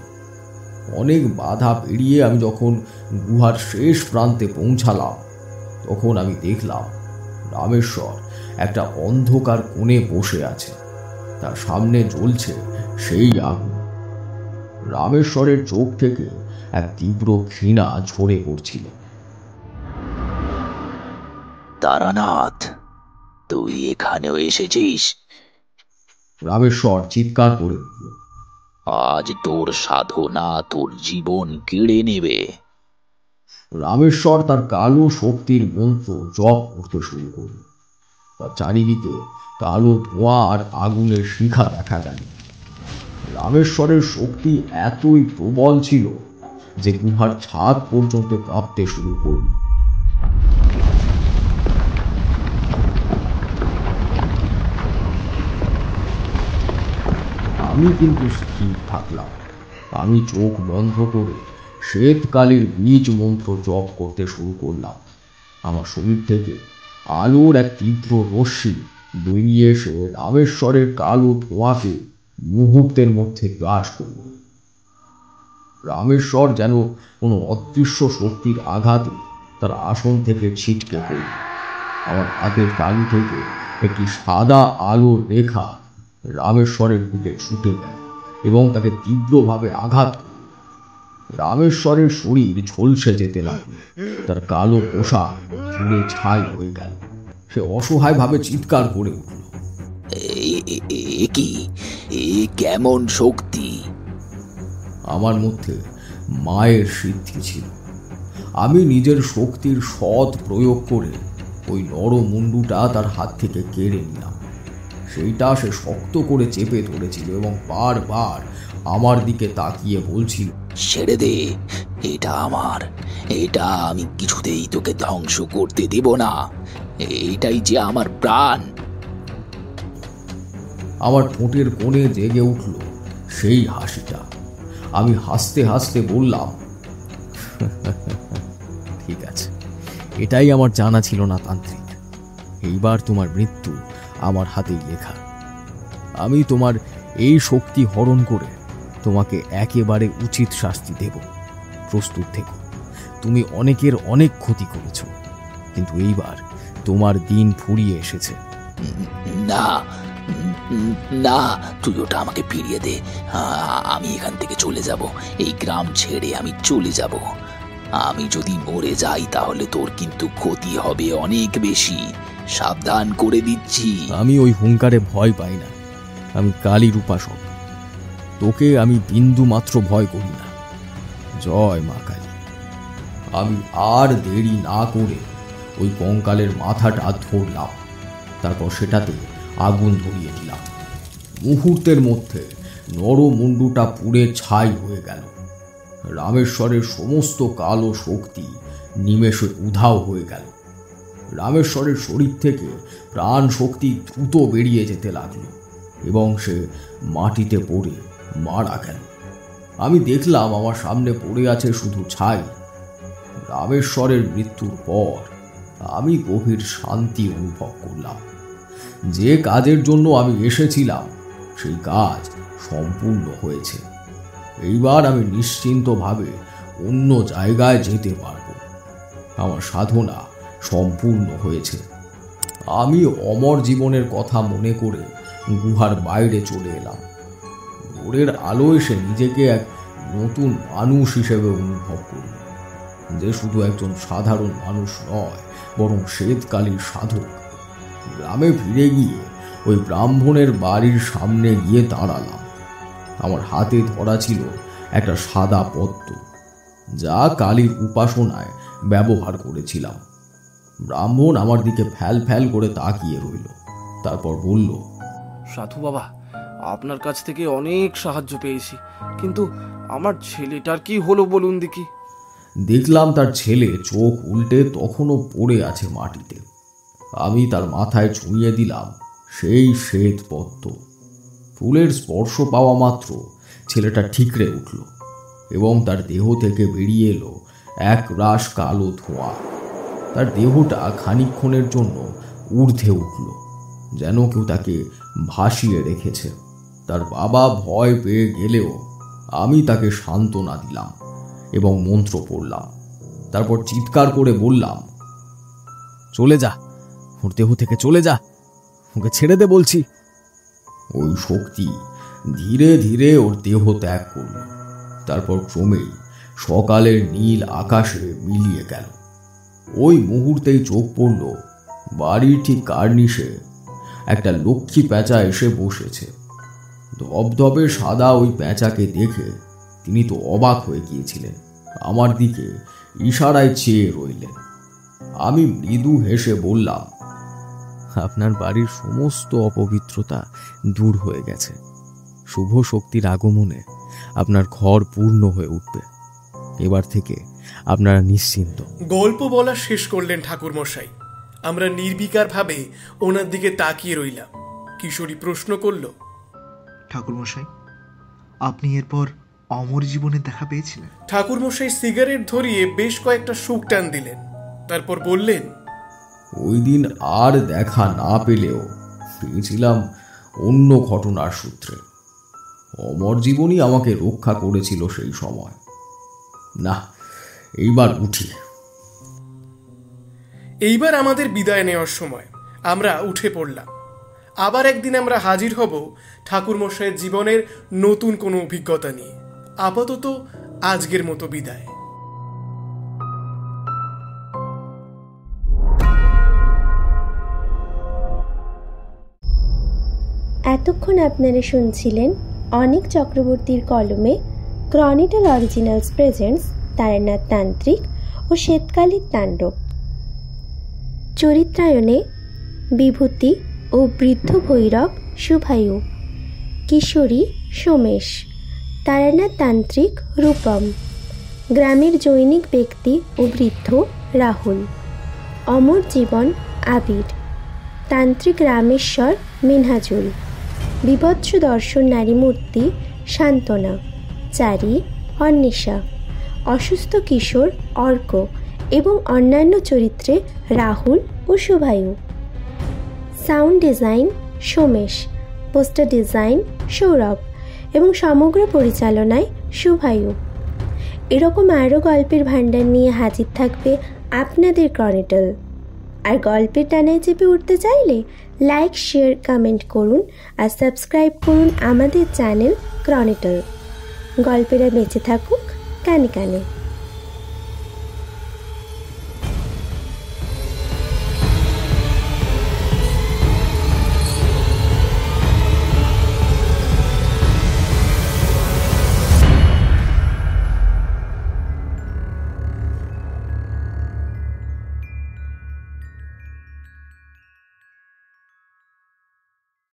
অনেক বাধা পেরিয়ে আমি যখন গুহার শেষ প্রান্তে পৌঁছালাম, তখন আমি দেখলাম রামেশ্বর একটা অন্ধকার কোণে বসে আছে। তার সামনে জ্বলছে সেই আগুন। রামেশ্বরের চোখ থেকে এক তীব্র ঘৃণা ঝরে পড়ছিল। তারানাথ, তুই এখানেও এসেছিস? রামেশ্বর চিৎকার করে উঠল, আজ তোর সাধনা তোর জীবন কেড়ে নেবে। রামেশ্বর তার কালো শক্তির মন্ত্র জপ করতে শুরু করল। তার চারিদিকে কালো ধোঁয়া আর আগুনের শিখা দেখা গেল। রামেশ্বরের শক্তি এতই প্রবল ছিল যে গুহার ছাদ পর্যন্ত কাঁপতে শুরু করল। আমি কিন্তু স্থির থাকলাম। আমি চোখ বন্ধ করে শ্বেতকালীর বীজ মন্ত্র জপ করতে শুরু করলাম। আমার শরীর থেকে আলোর এক তীব্র রশ্মি বেরিয়ে এসে রামেশ্বরের কালো ধোঁয়াকে মুহূর্তের মধ্যে গ্রাস করল। রামেশ্বর যেন কোনো অদৃশ্য শক্তির আঘাতে তার আসন থেকে ছিটকে পড়ল। আমার হাতের তালু থেকে একটি সাদা আলোর রেখা রামেশ্বরের দিকে ছুটে গেল এবং তাকে তীব্রভাবে আঘাত করল। রামেশ্বরের শরীর ঝলসে যেতে লাগল, তার কালো পোশাক পুড়ে ছাই হয়ে গেল। সে অসহায়ভাবে চিৎকার করে উঠল, এ কেমন শক্তি? আমার মধ্যে মায়ের সিদ্ধি ছিল। আমি নিজের শক্তির সৎ প্রয়োগ করে ওই নরমুণ্ডুটা তার হাত থেকে কেড়ে নিলাম। সেইটা সে শক্ত করে চেপে ধরেছিল এবং বারবার আমার দিকে তাকিয়ে বলছিল, ছেড়ে দে, এটা আমার, এটা আমি কিছুতেই তোকে ধ্বংস করতে দেব না, এইটাই যে আমার প্রাণ। আমার ঠোঁটের কোণে জেগে উঠল সেই হাসিটা। আমি হাসতে হাসতে বললাম, ঠিক আছে, এটাই আমার জানা ছিল না তান্ত্রিক। এইবার তোমার মৃত্যু আমার হাতেই লেখা। আমি তোমার এই শক্তি হরণ করে তোমাকে একেবারে উচিত শাস্তি দেব। প্রস্তুত থেকো। তুমি অনেকের অনেক ক্ষতি করেছ, কিন্তু এইবার তোমার দিন ফুরিয়ে এসেছে। না না, তুই ওটা আমাকে ফিরিয়ে দে। আমি এখান থেকে চলে যাব, এই গ্রাম ছেড়ে আমি চলে যাব। আমি যদি মরে যাই তাহলে তোর কিন্তু ক্ষতি হবে অনেক বেশি, সাবধান করে দিচ্ছি। আমি ওই হুঙ্কারে ভয় পাই না। আমি কালীর উপাসক। তোকে আমি বিন্দু মাত্র ভয় করি না। জয় মা কালী। আমি আর দেরি না করে ওই কঙ্কালের মাথাটা ধরলাম, তারপর সেটাতে আগুন ধরিয়ে দিলাম। মুহূর্তের মধ্যে নরমুণ্ডুটা পুড়ে ছাই হয়ে গেল। রামেশ্বরের সমস্ত কালো শক্তি নিমেষে উধাও হয়ে গেল। রামেশ্বরের শরীর থেকে প্রাণ শক্তি দ্রুত বেরিয়ে যেতে লাগলো এবং সে মাটিতে পড়ে মারা গেল। আমি দেখলাম আমার সামনে পড়ে আছে শুধু ছাই। রামেশ্বরের মৃত্যুর পর আমি গভীর শান্তি অনুভব করলাম। যে কাজের জন্য আমি এসেছিলাম সেই কাজ সম্পূর্ণ হয়েছে। এইবার আমি নিশ্চিন্তভাবে অন্য জায়গায় যেতে পারব। আমার সাধনা সম্পূর্ণ হয়েছে। আমি অমর জীবনের কথা মনে করে গুহার বাইরে চলে এলাম। ভোরের আলো এসে নিজেকে এক নতুন মানুষ হিসেবে অনুভব করল, যে শুধু একজন সাধারণ মানুষ নয়, বরং শ্বেতকালীর সাধক। গ্রামে ফিরে গিয়ে ওই ব্রাহ্মণের বাড়ির সামনে গিয়ে দাঁড়ালাম। আমার হাতে ধরা ছিল একটা সাদা পদ্ম, যা কালীর উপাসনায় ব্যবহার করেছিলাম। ব্রাহ্মণ আমার দিকে ফ্যাল ফ্যাল করে তাকিয়ে রইল, তারপর বলল, সাধু বাবা, আপনার কাছ থেকে অনেক সাহায্য পেয়েছি, কিন্তু আমার ছেলেটার কি হলো বলুন দেখি। দেখলাম তার ছেলে চোখ উল্টে তখনও পড়ে আছে মাটিতে। আমি তার মাথায় ছুঁয়ে দিলাম সেই শ্বেত পদ্ম। ফুলের স্পর্শ পাওয়া মাত্র ছেলেটা ঠিকরে উঠল এবং তার দেহ থেকে বেরিয়ে এলো এক রাশ কালো ধোঁয়া। তার দেহটা খানিকক্ষণের জন্য ঊর্ধ্বে উঠল, যেন কেউ তাকে ভাসিয়ে রেখেছে। তার বাবা ভয় পেয়ে গেলেও আমি তাকে সান্ত্বনা দিলাম এবং মন্ত্র পড়লাম। তারপর চিৎকার করে বললাম, চলে যা, ওর দেহ থেকে চলে যা, ওকে ছেড়ে দে বলছি। ওই শক্তি ধীরে ধীরে ওর দেহ ত্যাগ করল। তারপর ক্রমেই সকালের নীল আকাশে মিলিয়ে গেল। ওই মুহূর্তেই চোখ পড়ল বাড়ির ঠিক কার্নিশে একটা লক্ষ্মী পেঁচা এসে বসেছে। ধবধবে সাদা ওই পেঁচাকে দেখে তিনি তো অবাক হয়ে গিয়েছিলেন। আমার দিকে ইশারায় চেয়ে রইলেন। আমি মৃদু হেসে বললাম, আপনার বাড়ির সমস্ত অপবিত্রতা দূর হয়ে গেছে। শুভ শক্তির আগমনে আপনার ঘর পূর্ণ হয়ে উঠবে। এবার থেকে আপনারা নিশ্চিন্ত। গল্প বলা শেষ করলেন ঠাকুরমশাই। আমরা নির্বিকারভাবে ওনার দিকে তাকিয়ে রইলাম। কিশোরী প্রশ্ন করল, ঠাকুরমশাই, আপনি এরপর অমর জীবনের দেখা পেয়েছিলেন? ঠাকুরমশাই সিগারেট ধরিয়ে বেশ কয়েকটা শুক টান দিলেন। তারপর বললেন, ওই দিন আর দেখা না পেলেও পেয়েছিলাম অন্য ঘটনার সূত্রে। অমর জীবনই আমাকে রক্ষা করেছিল সেই সময়। না, এইবার উঠি। এইবার আমাদের বিদায় নেওয়ার সময়। আমরা উঠে পড়লাম। আবার একদিন আমরা হাজির হব ঠাকুরমশাইয়ের জীবনের নতুন কোনো অভিজ্ঞতা নিয়ে। আপাতত আজকের মতো বিদায়। এতক্ষণ আপনারা শুনছিলেন অনিক চক্রবর্তীর কলমে ক্রনিটাল অরিজিনালস প্রেজেন্টস তারানাথ তান্ত্রিক ও শ্বেতকালীর তাণ্ডব। চরিত্রায়নে বিভূতি ও বৃদ্ধ ভৈরব শুভায়ু, কিশোরী সোমেশ, তারানাথ তান্ত্রিক রূপম, গ্রামের জৈনিক ব্যক্তি ও বৃদ্ধ রাহুল, অমর জীবন আবির, তান্ত্রিক রামেশ্বর মিনহাজুল, বিভৎস দর্শন নারী মূর্তি সান্ত্বনা, চারি অন্বেষা, অসুস্থ কিশোর অর্ক এবং অন্যান্য চরিত্রে রাহুল ও Shubhayu. Sound design Somesh, poster design Sourav এবং সমগ্র পরিচালনায় শুভায়ু। এরকম আরও গল্পের ভাণ্ডার নিয়ে হাজির থাকবে আপনাদের ক্রনিটল। আর গল্পের টানায় চেপে উঠতে চাইলে লাইক, শেয়ার, কমেন্ট করুন আর সাবস্ক্রাইব করুন আমাদের চ্যানেল ক্রনিটল। গল্পেরা বেঁচে থাকুক কানে কানে।